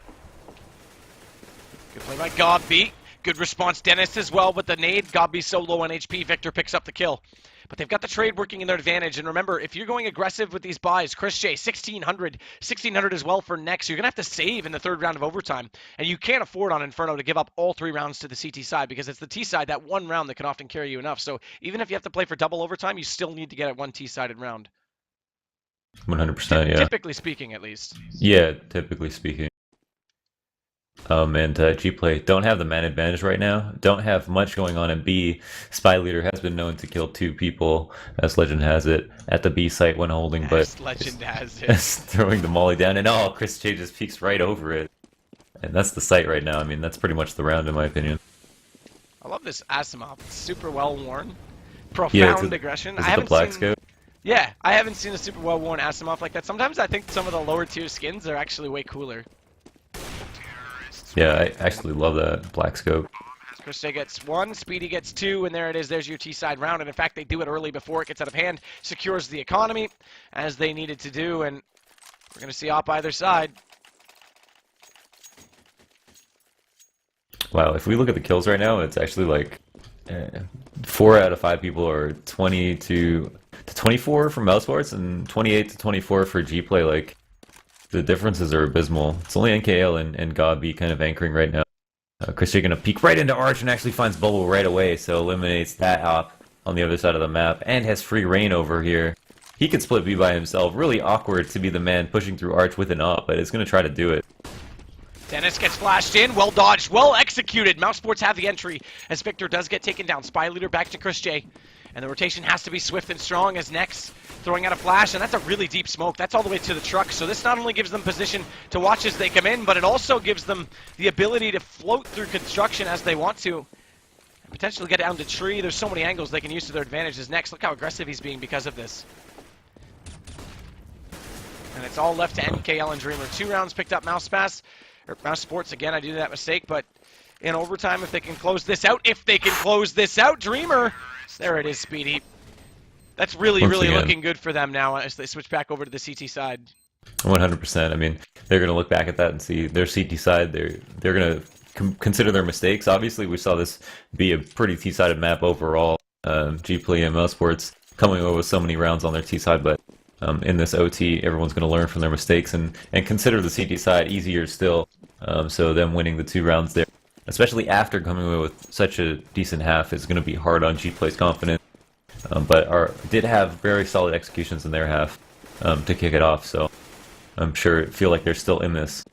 Good play by Gobby. Good response, Dennis, as well with the nade. Gobby so low on HP. Victor picks up the kill. But they've got the trade working in their advantage. And remember, if you're going aggressive with these buys, Chris J, 1,600 as well for next. You're going to have to save in the third round of overtime. And you can't afford on Inferno to give up all 3 rounds to the CT side because it's the T side, that 1 round that can often carry you enough. So even if you have to play for double overtime, you still need to get a 1 T-sided round. 100%, yeah. Typically speaking, at least. Yeah, typically speaking. And Gplay don't have the man advantage right now. Don't have much going on in B. Spy Leader has been known to kill 2 people, as legend has it, at the B site when holding, As but legend has it. throwing the molly down, and Chris J just peeks right over it. And that's the site right now. I mean, that's pretty much the round in my opinion. I love this Asimov. It's super well worn. Profound aggression. Is it the black scope? Yeah, I haven't seen a super well-worn Asimov like that. Sometimes I think some of the lower-tier skins are actually way cooler. Yeah, I actually love that black scope. Chris J gets 1, Speedy gets 2, and there it is. There's your T-side round. And in fact, they do it early before it gets out of hand. Secures the economy, as they needed to do. And we're going to see op either side. Wow, if we look at the kills right now, it's actually like 4 out of 5 people are 20 to 24 for Mouse Sports and 28 to 24 for Gplay. Like the differences are abysmal. It's only NKL and Gobby kind of anchoring right now. Chris J gonna peek right into Arch and actually finds Bubble right away, so eliminates that op on the other side of the map and has free reign over here. He could split B by himself. Really awkward to be the man pushing through Arch with an op, but it's gonna try to do it. Dennis gets flashed in, well dodged, well executed. Mouse Sports have the entry as Victor does get taken down. Spy Leader back to Chris J. And the rotation has to be swift and strong as Nex throwing out a flash, and that's a really deep smoke. That's all the way to the truck. So this not only gives them position to watch as they come in, but it also gives them the ability to float through construction as they want to. And potentially get down to tree. There's so many angles they can use to their advantage as Nex. Look how aggressive he's being because of this. And it's all left to NKL and Dreamer. 2 rounds picked up Mouse Sports. Again, I do that mistake, but in overtime, if they can close this out, Dreamer. There it is, Speedy. That's really looking good for them now as they switch back over to the CT side. 100%. I mean, they're going to look back at that and see their CT side. They're going to consider their mistakes. Obviously, we saw this be a pretty T-sided map overall. Gplay and Mouse Sports coming over with so many rounds on their T-side, but in this OT, everyone's going to learn from their mistakes and consider the CD side easier still. So them winning the 2 rounds there, especially after coming away with such a decent half, is going to be hard on Gplay's confidence. But did have very solid executions in their half to kick it off, so I'm feel like they're still in this.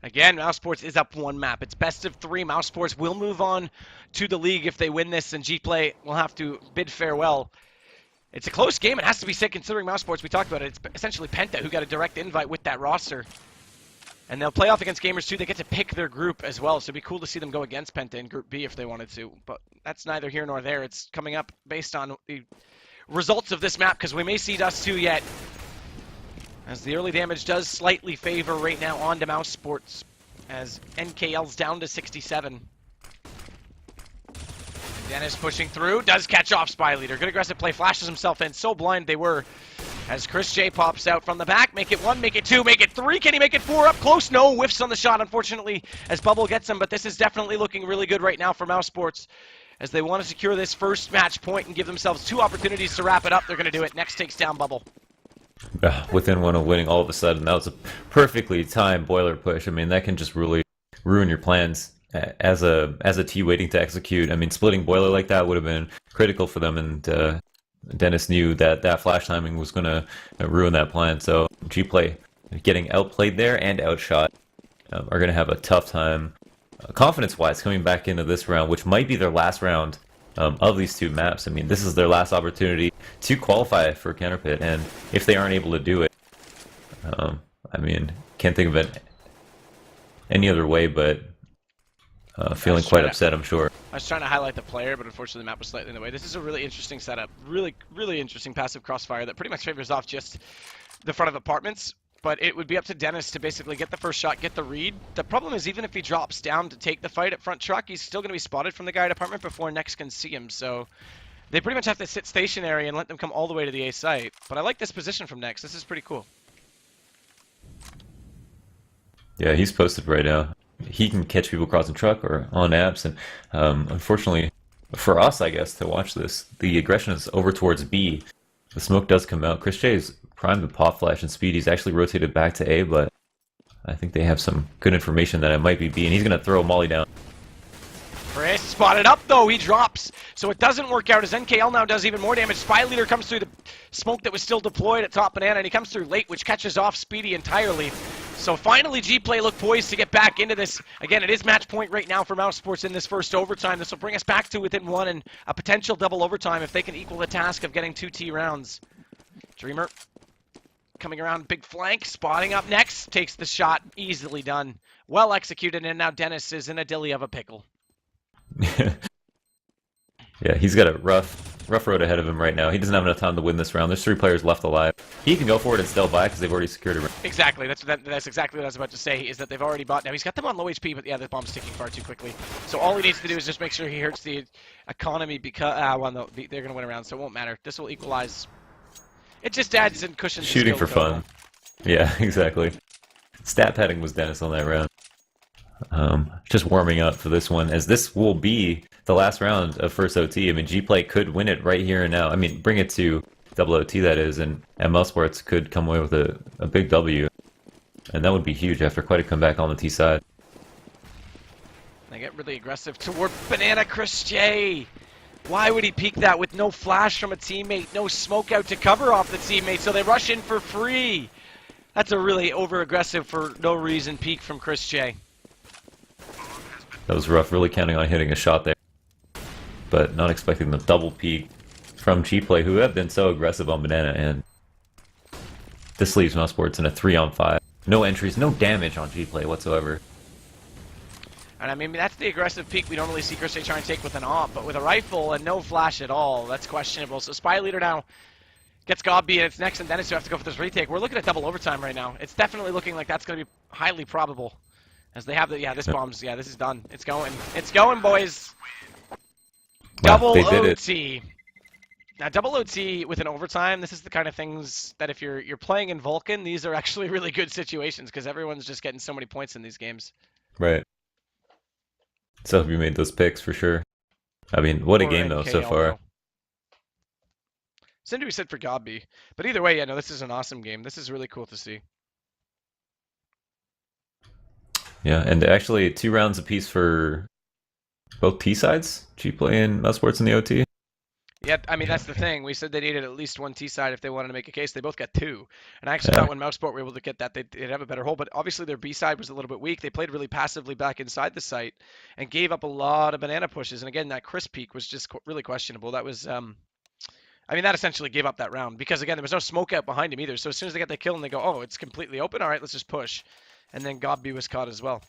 Again, Mouse Sports is up 1 map. It's best of 3. Mouse Sports will move on to the league if they win this, and Gplay will have to bid farewell. It's a close game. It has to be said considering Mouse Sports. We talked about it. It's essentially Penta who got a direct invite with that roster. And they'll play off against Gamers too. They get to pick their group as well, so it'd be cool to see them go against Penta in Group B if they wanted to. But that's neither here nor there. It's coming up based on the results of this map, because we may see Dust 2 yet. As the early damage does slightly favor right now onto Mouse Sports, as NKL's down to 67. Dennis pushing through, does catch off Spy Leader. Good aggressive play, flashes himself in. So blind they were. As Chris J pops out from the back, make it 1, make it 2, make it 3. Can he make it 4? Up close, no. Whiffs on the shot, unfortunately, as Bubble gets him. But this is definitely looking really good right now for Mouse Sports, as they want to secure this first match point and give themselves 2 opportunities to wrap it up. They're going to do it. Next takes down Bubble. Within 1 of winning all of a sudden. That was a perfectly timed boiler push. I mean, that can just really ruin your plans as a T waiting to execute. I mean, splitting boiler like that would have been critical for them, and Dennis knew that flash timing was going to ruin that plan. So Gplay getting outplayed there and outshot are going to have a tough time confidence-wise coming back into this round, which might be their last round of these 2 maps. I mean, this is their last opportunity to qualify for Counterpit, and if they aren't able to do it, I mean, can't think of it any other way but feeling quite upset, I'm sure. I was trying to highlight the player, but unfortunately the map was slightly in the way. This is a really interesting setup. Really, really interesting passive crossfire that pretty much favors off just the front of apartments. But it would be up to Dennis to basically get the first shot, get the read. The problem is, even if he drops down to take the fight at front truck, he's still going to be spotted from the guy at apartment before Nex can see him. So they pretty much have to sit stationary and let them come all the way to the A site. But I like this position from Nex. This is pretty cool. Yeah, he's posted right now. He can catch people crossing truck or on apps, and unfortunately for us, I guess, to watch this, the aggression is over towards B. The smoke does come out. Chris J is primed with pop flash, and Speedy's actually rotated back to A, but I think they have some good information that it might be B, and he's going to throw Molly down. Chris spotted up, though. He drops. So it doesn't work out, as NKL now does even more damage. Spy Leader comes through the smoke that was still deployed at top banana, and he comes through late, which catches off Speedy entirely. So finally, Gplay look poised to get back into this. Again, it is match point right now for Mouse Sports in this first overtime. This will bring us back to within 1 and a potential double overtime if they can equal the task of getting 2 T rounds. Dreamer coming around big flank, spotting up next, takes the shot, easily done. Well executed, and now Dennis is in a dilly of a pickle. Yeah, he's got a rough road ahead of him right now. He doesn't have enough time to win this round. There's 3 players left alive. He can go for it and still buy because they've already secured a round. Exactly. That's exactly what I was about to say, is that they've already bought. Now, he's got them on low HP, but yeah, the bomb's ticking far too quickly. So all he needs to do is just make sure he hurts the economy because, well, no, they're going to win a round, so it won't matter. This will equalize. It just adds in cushion. Shooting for fun. Yeah, exactly. Stat padding was Dennis on that round. Just warming up for this one, as this will be the last round of first OT. I mean, Gplay could win it right here and now. I mean, bring it to double OT, that is, and ML Sports could come away with a big W. And that would be huge after quite a comeback on the T side. They get really aggressive toward Banana Chris J. Why would he peek that with no flash from a teammate, no smoke out to cover off the teammate, so they rush in for free? That's a really over-aggressive for no reason peek from Chris J. That was rough, really counting on hitting a shot there. But not expecting the double peek from Gplay, who have been so aggressive on Banana, and this leaves Mouse Sports in a 3-on-5. No entries, no damage on Gplay whatsoever. And I mean, that's the aggressive peek we normally see Chris J try and take with an AWP, but with a rifle and no flash at all, that's questionable. So Spy Leader now gets Gobby, and it's Nex and Dennis who have to go for this retake. We're looking at double overtime right now. It's definitely looking like that's going to be highly probable. As they have the, yeah, this bomb's, yeah, this is done. It's going, boys. Double they did OT. Now, double OT with an overtime, this is the kind of things that if you're playing in Vulcan, these are actually really good situations because everyone's just getting so many points in these games. Right. So have you made those picks for sure? I mean, what a Or game though so NKL far. though. Same to be said for Gobby. But either way, yeah, no, this is an awesome game. This is really cool to see. Yeah, and actually 2 rounds apiece for both T sides, Gplay and Mousesports in the OT. Yeah, I mean that's the thing. We said they needed at least one T side if they wanted to make a case. They both got two, and I actually Yeah, thought when Mouseport were able to get that, they'd have a better hold. But obviously their B side was a little bit weak. They played really passively back inside the site and gave up a lot of banana pushes. And again, that Chris peak was just really questionable. That was, I mean, that essentially gave up that round because again there was no smoke out behind him either. So as soon as they get the kill and they go, oh, it's completely open. All right, let's just push. And then Gobby was caught as well.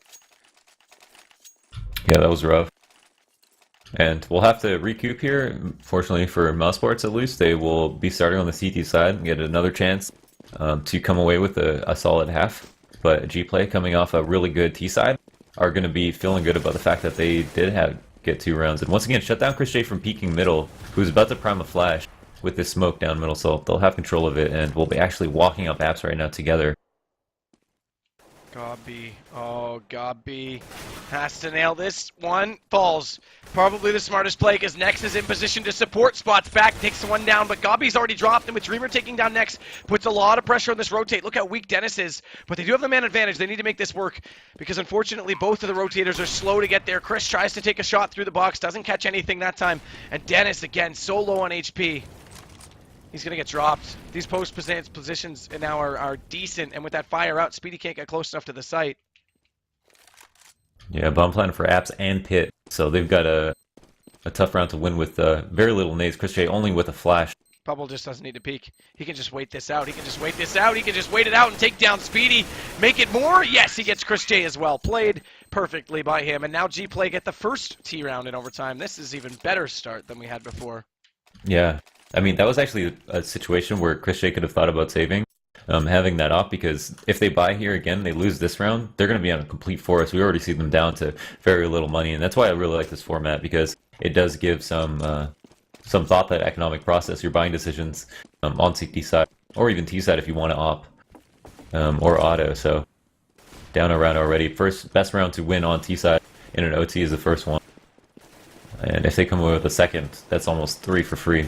yeah, that was rough. And we'll have to recoup here. Fortunately for Mousesports, at least, they will be starting on the CT side and get another chance to come away with a solid half. But Gplay, coming off a really good T side, are going to be feeling good about the fact that they did get 2 rounds. And once again, shut down Chris J from peeking middle, who's about to prime a flash with this smoke down middle, so they'll have control of it, and we'll be actually walking up apps right now together. Gobby. Oh, Gobby has to nail this one. Falls. Probably the smartest play because Nex is in position to support. Spots back, takes one down, but Gobby's already dropped, and with Dreamer taking down Nex, puts a lot of pressure on this rotate. Look how weak Dennis is, but they do have the man advantage. They need to make this work because unfortunately both of the rotators are slow to get there. Chris tries to take a shot through the box, doesn't catch anything that time, and Dennis again so low on HP. He's going to get dropped. These post positions now are decent, and with that fire out, Speedy can't get close enough to the site. Yeah, bomb plan for apps and pit, so they've got a tough round to win with very little nades. Chris J only with a flash. Bubble just doesn't need to peek. He can just wait this out. He can just wait this out. He can just wait it out and take down Speedy. Make it more. Yes, he gets Chris J as well. Played perfectly by him. And now Gplay get the first T round in overtime. This is even better start than we had before. Yeah, I mean, that was actually a situation where Chris J could have thought about saving, having that off, because if they buy here again, they lose this round, they're going to be on a complete forest. We already see them down to very little money, and that's why I really like this format, because it does give some thought that economic process your buying decisions on CT side, or even T side if you want to op, or auto. So down a round already. Best round to win on T side in an OT is the first one. And if they come away with a second, that's almost 3 for free.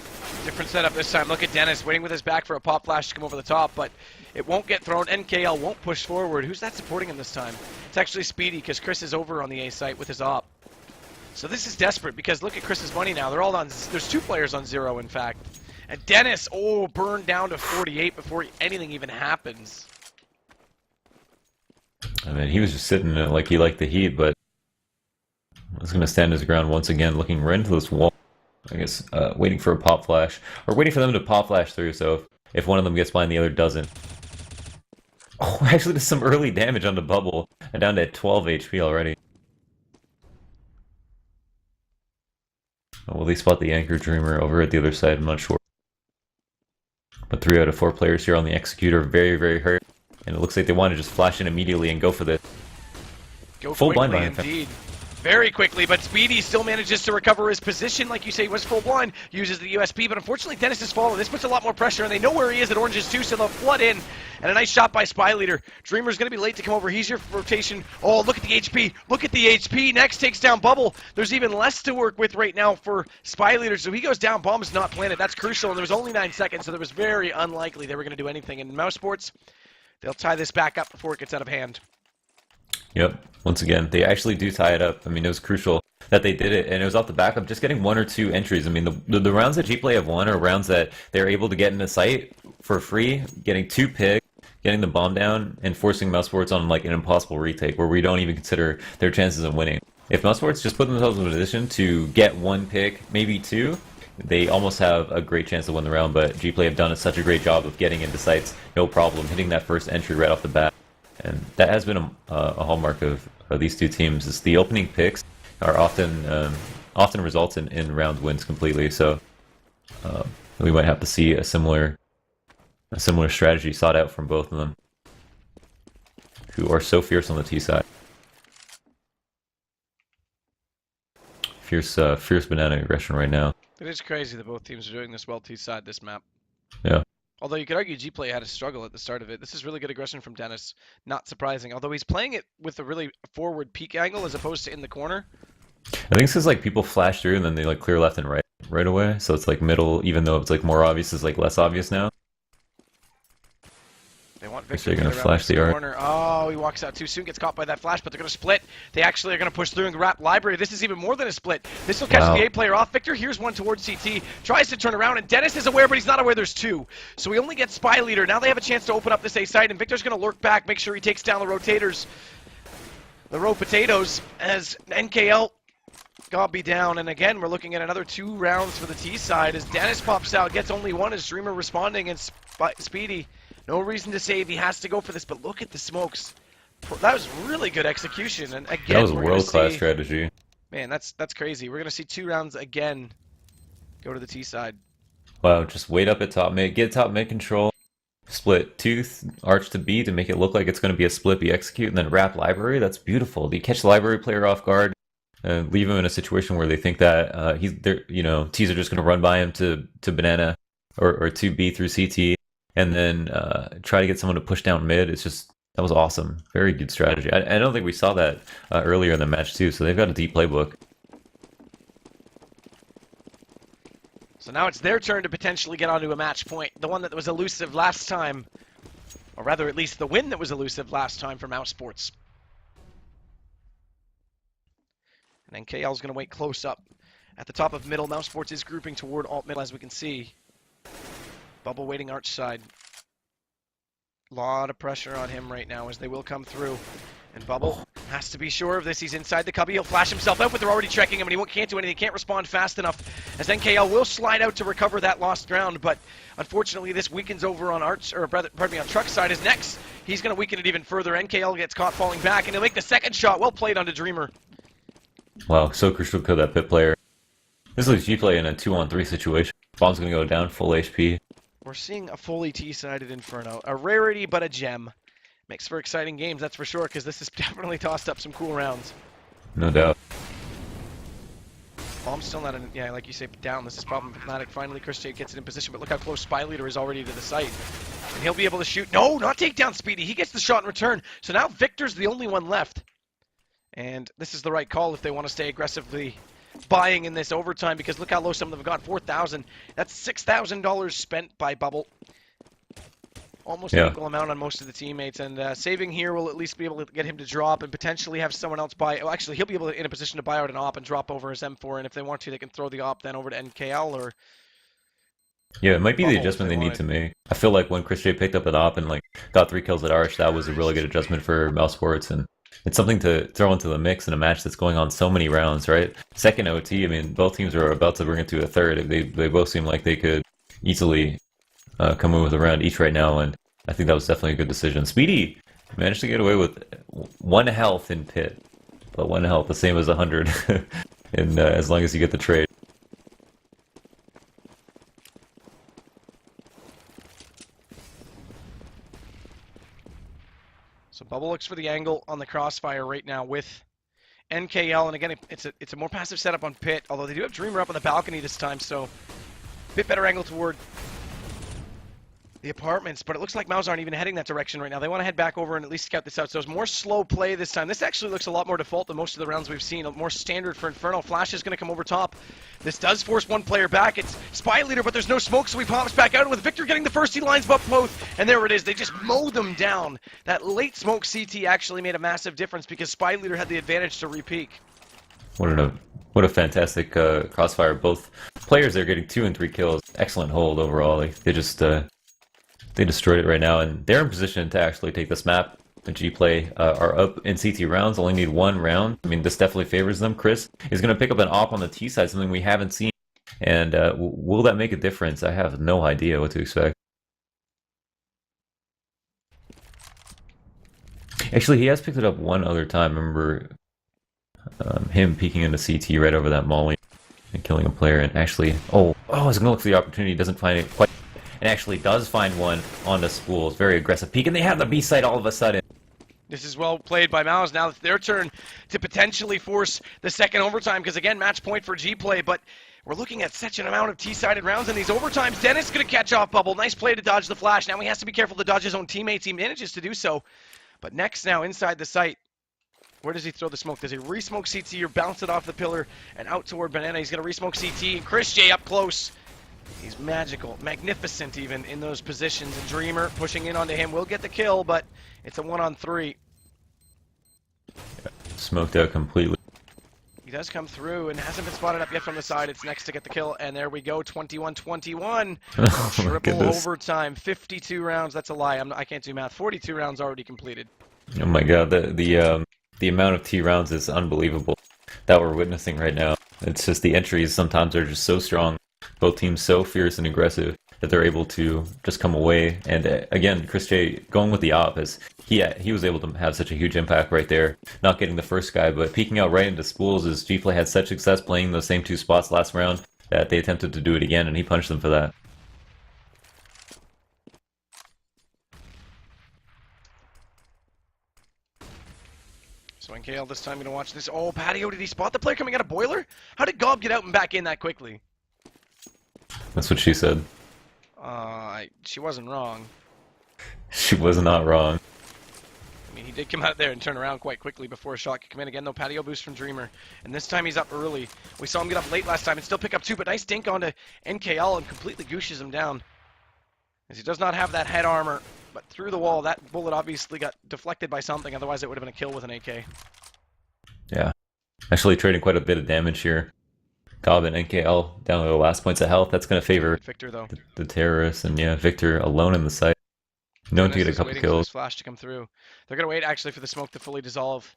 Different setup this time. Look at Dennis waiting with his back for a pop flash to come over the top, but it won't get thrown. NKL won't push forward. Who's that supporting him this time? It's actually Speedy, because Chris is over on the A site with his op. So this is desperate, because look at Chris's money now. They're all on. There's 2 players on 0, in fact. And Dennis, burned down to 48 before anything even happens. I mean, he was just sitting there like he liked the heat, but he's going to stand his ground once again, looking right into this wall. I guess waiting for a pop flash, or waiting for them to pop flash through, so if one of them gets blind, the other doesn't. Oh, actually does some early damage on the bubble, and down to 12 HP already. Will they spot the Anchor Dreamer over at the other side? I'm not sure. But 3 out of 4 players here on the Executor, very, very hurt. And it looks like they want to just flash in immediately and go for this. Go Full quickly, blind indeed. Very quickly, but Speedy still manages to recover his position. Like you say, he was full blind, uses the USP, but unfortunately Dennis is fallen. This puts a lot more pressure, and they know where he is at Oranges too, so they'll flood in. And a nice shot by Spy Leader. Dreamer's going to be late to come over. He's your rotation. Oh, look at the HP. Look at the HP. Next takes down Bubble. There's even less to work with right now for Spy Leader, so he goes down. Bomb's not planted. That's crucial, and there was only 9 seconds, so there was very unlikely they were going to do anything. In Mousesports, they'll tie this back up before it gets out of hand. Yep. Once again, they actually do tie it up. I mean, it was crucial that they did it, and it was off the back of just getting 1 or 2 entries. I mean, the rounds that Gplay have won are rounds that they're able to get in the site for free, getting 2 picks, getting the bomb down, and forcing Mousesports on like an impossible retake where we don't even consider their chances of winning. If Mousesports just put themselves in a position to get 1 pick, maybe 2, they almost have a great chance to win the round, but Gplay have done such a great job of getting into sites, no problem, hitting that first entry right off the bat. And that has been a hallmark of these 2 teams, is the opening picks are often results in round wins completely. So we might have to see a similar strategy sought out from both of them, who are so fierce on the T side. Fierce banana aggression right now. It is crazy that both teams are doing this well T-side this map. Yeah. Although you could argue Gplay had a struggle at the start of it. This is really good aggression from Dennis. Not surprising. Although he's playing it with a really forward peak angle as opposed to in the corner. I think it's because like people flash through and then they like clear left and right away. So it's like middle, even though it's like more obvious, is like less obvious now. They want So Victor you're to gonna get flash around the this arc. corner. Oh, he walks out too soon, gets caught by that flash, but they're going to split. They actually are going to push through and wrap library. This is even more than a split. This will catch Wow. the A player off. Victor here's one towards CT, tries to turn around, and Dennis is aware, but he's not aware there's two. So he only gets Spy Leader. Now they have a chance to open up this A site, and Victor's going to lurk back, make sure he takes down the rotators. The row potatoes as NKL got be down, and again we're looking at another 2 rounds for the T side as Dennis pops out, gets only one as Dreamer responding, and Speedy, no reason to save, he has to go for this, but look at the smokes. That was really good execution, and again That was we're world-class see, strategy. man, that's crazy. We're gonna see 2 rounds again go to the T side. Wow, just wait up at top mid, get top mid control, split tooth, arch to B to make it look like it's going to be a split, be execute, and then wrap library. That's beautiful. You catch the library player off guard, leave him in a situation where they think that T's are just going to run by him to banana or to B through CT, and then try to get someone to push down mid. It's just, that was awesome. Very good strategy. I don't think we saw that earlier in the match too, so they've got a deep playbook. So now it's their turn to potentially get onto a match point, the one that was elusive last time, or rather at least the win that was elusive last time for Mouse Sports. And NKL's going to wait close up at the top of middle. Mouse Sports is grouping toward alt middle, as we can see. Bubble waiting arch side. A lot of pressure on him right now as they will come through. And Bubble has to be sure of this. He's inside the cubby. He'll flash himself out, but they're already checking him, and he can't do anything. He can't respond fast enough as NKL will slide out to recover that lost ground. But unfortunately, this weakens over on Arch, or pardon me, on Truck's side. Is next. He's going to weaken it even further. NKL gets caught falling back, and he'll make the second shot. Well played onto Dreamer. Wow, so crucial to kill that pit player. This looks Gplay in a 2-on-3 situation. Bomb's going to go down, full HP. We're seeing a fully T-sided Inferno. A rarity, but a gem. Makes for exciting games, that's for sure, because this has definitely tossed up some cool rounds. No doubt. Bomb's still not in, yeah, like you say, down. This is problematic. Finally, Chris J gets it in position, but look how close Spy Leader is already to the site. And he'll be able to shoot. No, not take down Speedy. He gets the shot in return. So now Victor's the only one left. And this is the right call if they want to stay aggressively buying in this overtime, because look how low some of them have gone. 4,000. That's $6,000 spent by Bubble. Almost an equal amount on most of the teammates, and saving here will at least be able to get him to drop and potentially have someone else buy. Well, actually, he'll be able to, in a position to buy out an op and drop over his M4, and if they want to, they can throw the op then over to NKL or. Yeah, it might be the Bubble adjustment if they they need to make. I feel like when Chris J picked up an op and like got 3 kills at Arch, that was a really good adjustment for Mouse Sports, and it's something to throw into the mix in a match that's going on so many rounds, right? Second OT, I mean, both teams are about to bring it to a third. They both seem like they could easily come in with a round each right now, and I think that was definitely a good decision. Speedy managed to get away with 1 health in pit, but 1 health, the same as 100, and as long as you get the trade. So Bubble looks for the angle on the crossfire right now with NKL, and again, it's a more passive setup on pit, although they do have Dreamer up on the balcony this time, so a bit better angle toward the apartments, but it looks like Mouz aren't even heading that direction right now. They want to head back over and at least scout this out. So it's more slow play this time. This actually looks a lot more default than most of the rounds we've seen. More standard for Inferno. Flash is going to come over top. This does force one player back. It's Spy Leader, but there's no smoke, so he pops back out. With Victor getting the first, he lines up both, and there it is. They just mow them down. That late smoke CT actually made a massive difference because Spy Leader had the advantage to re-peak. What a fantastic crossfire. Both players there getting 2 and 3 kills. Excellent hold overall. They just they destroyed it right now, and they're in position to actually take this map. The Gplay are up in CT rounds, only need 1 round. I mean, this definitely favors them. Chris is going to pick up an op on the T side, something we haven't seen. And will that make a difference? I have no idea what to expect. Actually, he has picked it up 1 other time. I remember him peeking into CT right over that molly and killing a player. And actually, oh, I was going to look for the opportunity. Doesn't find it quite. And actually does find one on the spool. It's very aggressive peek, and they have the B site all of a sudden. This is well played by Mouz. Now it's their turn to potentially force the second overtime, because again, match point for Gplay, but We're looking at such an amount of T-sided rounds in these overtimes. Dennis going to catch off Bubble. Nice play to dodge the flash. Now he has to be careful to dodge his own teammates. He manages to do so. But next now inside the site. Where does he throw the smoke? Does he re-smoke CT or bounce it off the pillar and out toward Banana? He's going to re-smoke CT. And Chris J up close. He's magical, magnificent even in those positions. And Dreamer pushing in onto him will get the kill, but it's a 1-on-3. Smoked out completely. He does come through and hasn't been spotted up yet from the side. It's next to get the kill, and there we go, 21-21. Oh, Triple overtime, 52 rounds. That's a lie. I can't do math. 42 rounds already completed. Oh my god, the amount of T rounds is unbelievable that we're witnessing right now. It's just the entries sometimes are just so strong. Both teams so fierce and aggressive that they're able to just come away. And again, Chris J going with the op as he was able to have such a huge impact right there. Not getting the first guy, but peeking out right into spools as Gplay had such success playing those same two spots last round that they attempted to do it again, and he punished them for that. So NKL this time going to watch this. Oh, Patio, did he spot the player coming out of Boiler? How did Gob get out and back in that quickly? That's what she said. She wasn't wrong. She was not wrong. I mean, he did come out there and turn around quite quickly before a shot could come in again, though. Patio boost from Dreamer. And this time he's up early. We saw him get up late last time and still pick up 2, but nice dink onto NKL and completely gooshes him down. As he does not have that head armor, but through the wall, that bullet obviously got deflected by something, otherwise it would have been a kill with an AK. Yeah. Actually trading quite a bit of damage here. Gob and NKL down to the last points of health. That's going to favor Victor, though. The terrorists, and yeah, Victor alone in the site. Known to get a couple waiting kills. For this flash to come through. They're going to wait actually for the smoke to fully dissolve.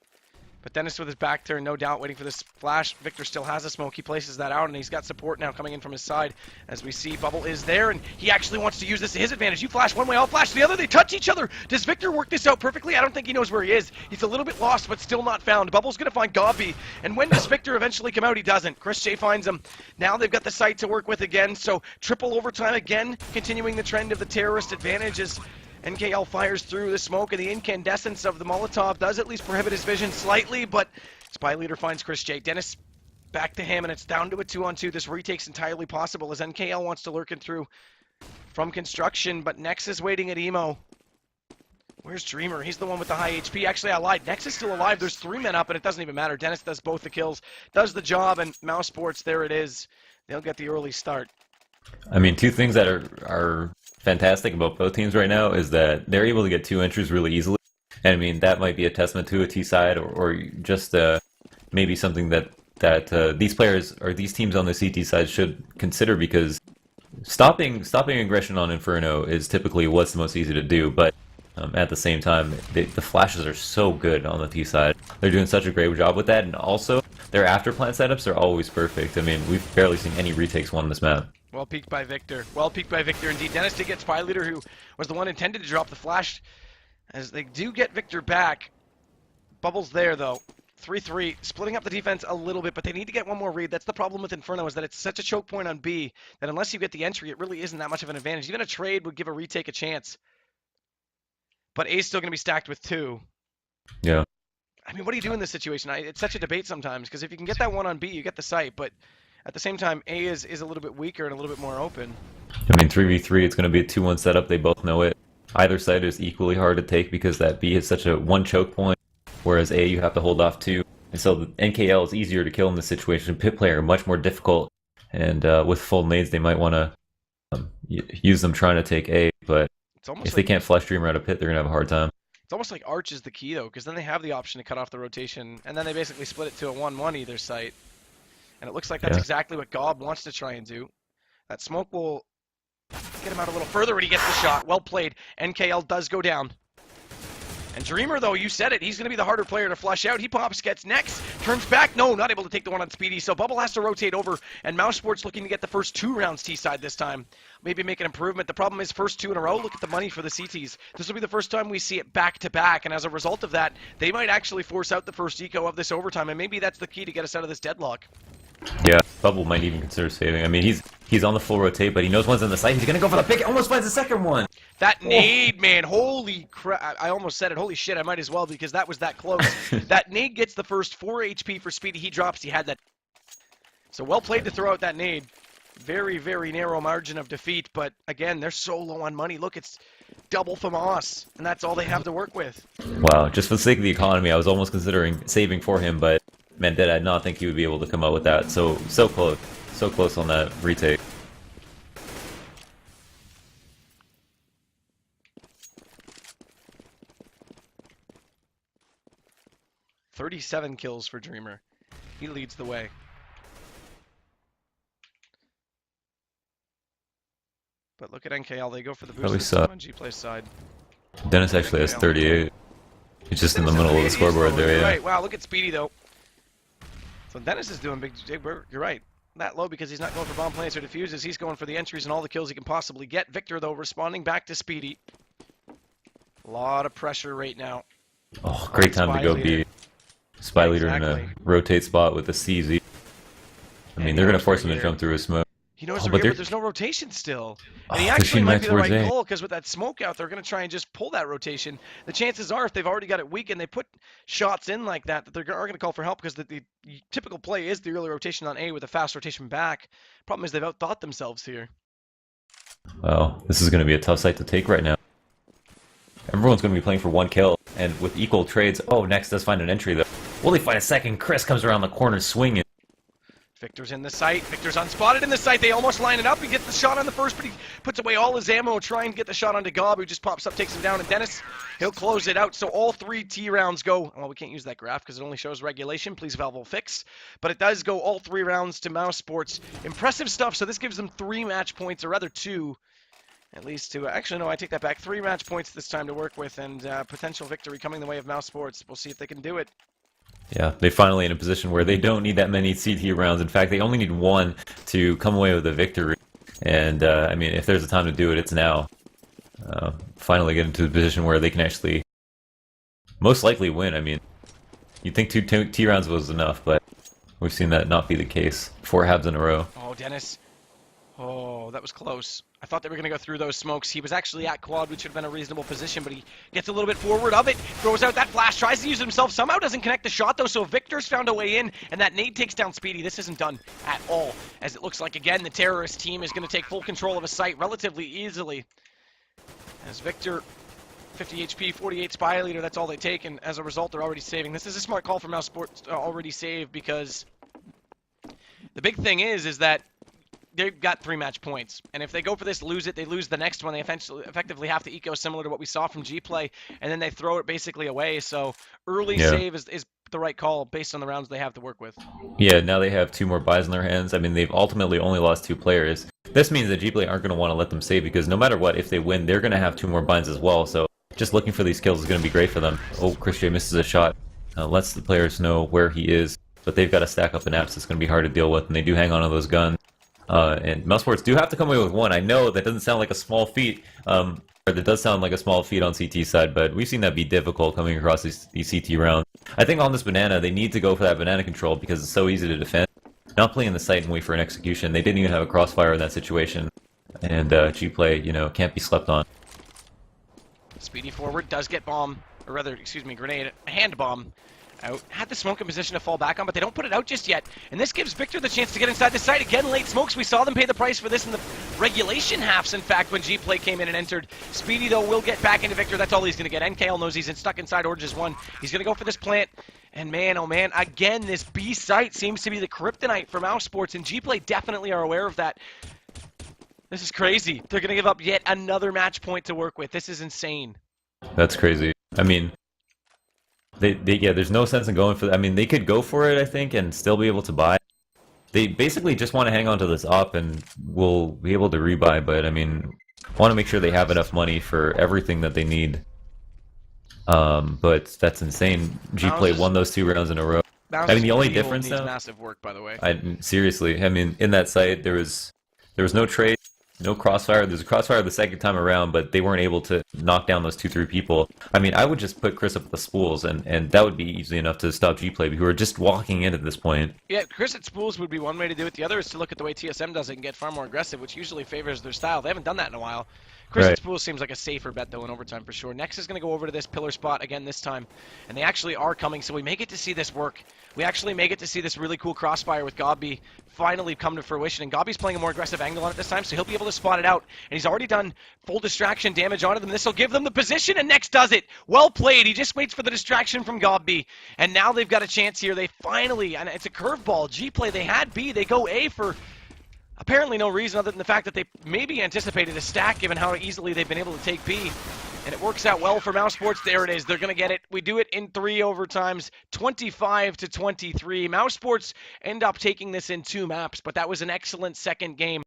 But Dennis with his back turn, no doubt, waiting for this flash. Victor still has a smoke. He places that out, and he's got support now coming in from his side. As we see, Bubble is there, and he actually wants to use this to his advantage. You flash one way, I'll flash the other. They touch each other. Does Victor work this out perfectly? I don't think he knows where he is. He's a little bit lost, but still not found. Bubble's going to find Gobby. And when does Victor eventually come out? He doesn't. Chris J finds him. Now they've got the site to work with again, so triple overtime again, continuing the trend of the terrorist advantage as NKL fires through the smoke, and the incandescence of the Molotov does at least prohibit his vision slightly, but Spy Leader finds Chris J. Dennis back to him, and it's down to a 2-on-2. This retake's entirely possible as NKL wants to lurk in through from construction, but Nex is waiting at Emo. Where's Dreamer? He's the one with the high HP. Actually, I lied. Nex is still alive. There's 3 men up, and it doesn't even matter. Dennis does both the kills, does the job, and Mouse Sports, there it is. They'll get the early start. I mean, two things that are fantastic about both teams right now is that they're able to get 2 entries really easily. And I mean, that might be a testament to a T side or just maybe something that these players or these teams on the CT side should consider, because stopping aggression on Inferno is typically what's the most easy to do. But at the same time, the flashes are so good on the T side. They're doing such a great job with that, and also their after plant setups are always perfect. I mean, we've barely seen any retakes won on this map. Well peeked by Victor. Well peeked by Victor indeed. Dennis did get Spy Leader, who was the one intended to drop the flash, as they do get Victor back. Bubble's there, though. 3-3, splitting up the defense a little bit, but they need to get one more read. That's the problem with Inferno, is that it's such a choke point on B that unless you get the entry, it really isn't that much of an advantage. Even a trade would give a retake a chance. But A's still going to be stacked with 2. Yeah. I mean, what do you do in this situation? It's such a debate sometimes, because if you can get that one on B, you get the site, but at the same time, A is a little bit weaker and a little bit more open. I mean, 3v3, it's going to be a 2-1 setup. They both know it. Either side is equally hard to take because that B is such a 1 choke point, whereas A you have to hold off 2. And so the NKL is easier to kill in this situation. Pit player much more difficult, and with full nades they might want to use them trying to take A. But if they can't flush Dreamer out of pit, they're gonna have a hard time. It's almost like Arch is the key though, because then they have the option to cut off the rotation, and then they basically split it to a 1-1 either site. And it looks like that's exactly what Gob wants to try and do. That smoke will get him out a little further when he gets the shot. Well played. NKL does go down. And Dreamer, though, you said it, he's going to be the harder player to flush out. He pops, gets next, turns back. No, not able to take the one on Speedy. So Bubble has to rotate over, and Mouse Sports looking to get the first 2 rounds T-side this time. Maybe make an improvement. The problem is first 2 in a row. Look at the money for the CTs. This will be the first time we see it back-to-back, and as a result of that, they might actually force out the first eco of this overtime, and maybe that's the key to get us out of this deadlock. Yeah, Bubble might even consider saving. I mean, he's on the full rotate, but he knows one's in the site. He's gonna go for the pick. Almost finds the second one. That nade, man, holy crap. I almost said it. Holy shit, I might as well, because that was that close. That nade gets the first 4 HP for Speedy. He drops. He had that. So well played to throw out that nade. Very, very narrow margin of defeat, but again, they're so low on money. Look, it's double for Mouz, and that's all they have to work with. Wow, just for the sake of the economy, I was almost considering saving for him, but man, did I not think he would be able to come out with that. So close on that retake. "37 kills for Dreamer. He leads the way. But look at NKL. They go for the boost this time on Gplay's side. Dennis actually has 38. He's just in the middle of the scoreboard there, yeah. Right. Wow, look at Speedy, though. So Dennis is doing big work. You're right. That low because he's not going for bomb plants or diffuses. He's going for the entries and all the kills he can possibly get. Victor, though, responding back to Speedy. A lot of pressure right now. Oh, great time to go B. Spy leader in a rotate spot with a CZ. I mean, they're going to force him to jump through a smoke. He knows they're here, but there's no rotation still. And he Oh, actually might be the right towards A. call, because with that smoke out, they're going to try and just pull that rotation. The chances are, if they've already got it weak and they put shots in like that, that they are going to call for help, because the typical play is the early rotation on A with a fast rotation back. Problem is they've outthought themselves here. Well, this is going to be a tough site to take right now. Everyone's going to be playing for one kill, and with equal trades. Oh, Next does find an entry, though. Will he find a second? Chris comes around the corner swinging. Victor's in the site. Victor's unspotted in the site. They almost line it up. He gets the shot on the first, but he puts away all his ammo trying to get the shot onto Gob, who just pops up, takes him down. And Dennis, he'll close it out. So all 3 T rounds go. Well, we can't use that graph because it only shows regulation. Please, Valve will fix. But it does go all 3 rounds to Mouz Sports. Impressive stuff. So this gives them 3 match points, or rather 2. At least 2. Actually, no, I take that back. 3 match points this time to work with, and potential victory coming the way of Mouz Sports. We'll see if they can do it. Yeah, they're finally in a position where they don't need that many CT rounds. In fact, they only need 1 to come away with a victory. And, I mean, if there's a time to do it, it's now. Finally get into the position where they can actually most likely win. I mean, you'd think 2 T rounds was enough, but we've seen that not be the case. 4 halves in a row. Oh, Dennis. Oh, that was close. I thought they were going to go through those smokes. He was actually at quad, which should have been a reasonable position, but he gets a little bit forward of it, throws out that flash, tries to use it himself, somehow doesn't connect the shot, though, so Victor's found a way in, and that nade takes down Speedy. This isn't done at all, as it looks like, again, the terrorist team is going to take full control of a site relatively easily. As Victor, 50 HP, 48 spy leader, that's all they take, and as a result, they're already saving. This is a smart call from Mouz Sports to already save, because the big thing is that they've got 3 match points, and if they go for this, lose it, they lose the next one. They effectively have to eco similar to what we saw from Gplay, and then they throw it basically away. So early save is the right call based on the rounds they have to work with. Yeah, now they have 2 more buys in their hands. I mean, they've ultimately only lost 2 players. This means that Gplay aren't going to want to let them save, because no matter what, if they win, they're going to have 2 more binds as well. So just looking for these kills is going to be great for them. Oh, Chris J misses a shot. Lets the players know where he is, but they've got to stack up an apps that's going to be hard to deal with, and they do hang on to those guns. And Mouz Sports do have to come away with 1. I know that doesn't sound like a small feat, or that does sound like a small feat on CT side, but we've seen that be difficult coming across these CT rounds. I think on this banana, they need to go for that banana control because it's so easy to defend. Not playing the site and wait for an execution. They didn't even have a crossfire in that situation, and Gplay, you know, can't be slept on. Speedy forward, does get bomb, or rather, excuse me, grenade, a hand bomb. Out. Had the smoke in position to fall back on, but they don't put it out just yet. And this gives Victor the chance to get inside the site. Again, late smokes. We saw them pay the price for this in the regulation halves, in fact, when Gplay came in and entered. Speedy, though, will get back into Victor. That's all he's going to get. NKL knows he's stuck inside Orange's 1. He's going to go for this plant. And man, oh man, again, this B site seems to be the kryptonite for Mouz Sports, and Gplay definitely are aware of that. This is crazy. They're going to give up yet another match point to work with. This is insane. That's crazy. I mean, yeah, there's no sense in going for that. I mean, they could go for it, I think, and still be able to buy. They basically just want to hang on to this up, and we'll be able to rebuy, but I mean, want to make sure they have enough money for everything that they need. But that's insane. Gplay won those 2 rounds in a row. I mean, the only difference now. Massive work, by the way. Seriously, I mean, in that site, there was no trade. No crossfire. There's a crossfire the second time around, but they weren't able to knock down those 2-3 people. I mean, I would just put Chris up at the spools, and that would be easy enough to stop Gplay, who are just walking in at this point. Yeah, Chris at spools would be one way to do it. The other is to look at the way TSM does it and get far more aggressive, which usually favors their style. They haven't done that in a while. Kristen's pool seems like a safer bet, though, in overtime for sure. Next is going to go over to this pillar spot again this time. And they actually are coming, so we may get to see this work. We actually may get to see this really cool crossfire with Gobby finally come to fruition. And Gobby's playing a more aggressive angle on it this time, so he'll be able to spot it out. And he's already done full distraction damage onto them. This will give them the position, and Next does it. Well played. He just waits for the distraction from Gobby. And now they've got a chance here. They finally, and it's a curveball. Gplay, they had B. They go A for apparently no reason other than the fact that they maybe anticipated a stack given how easily they've been able to take B. And it works out well for Mouse Sports. There it is. They're going to get it. We do it in 3 overtimes, 25-23. Mouse Sports end up taking this in 2 maps, but that was an excellent second game.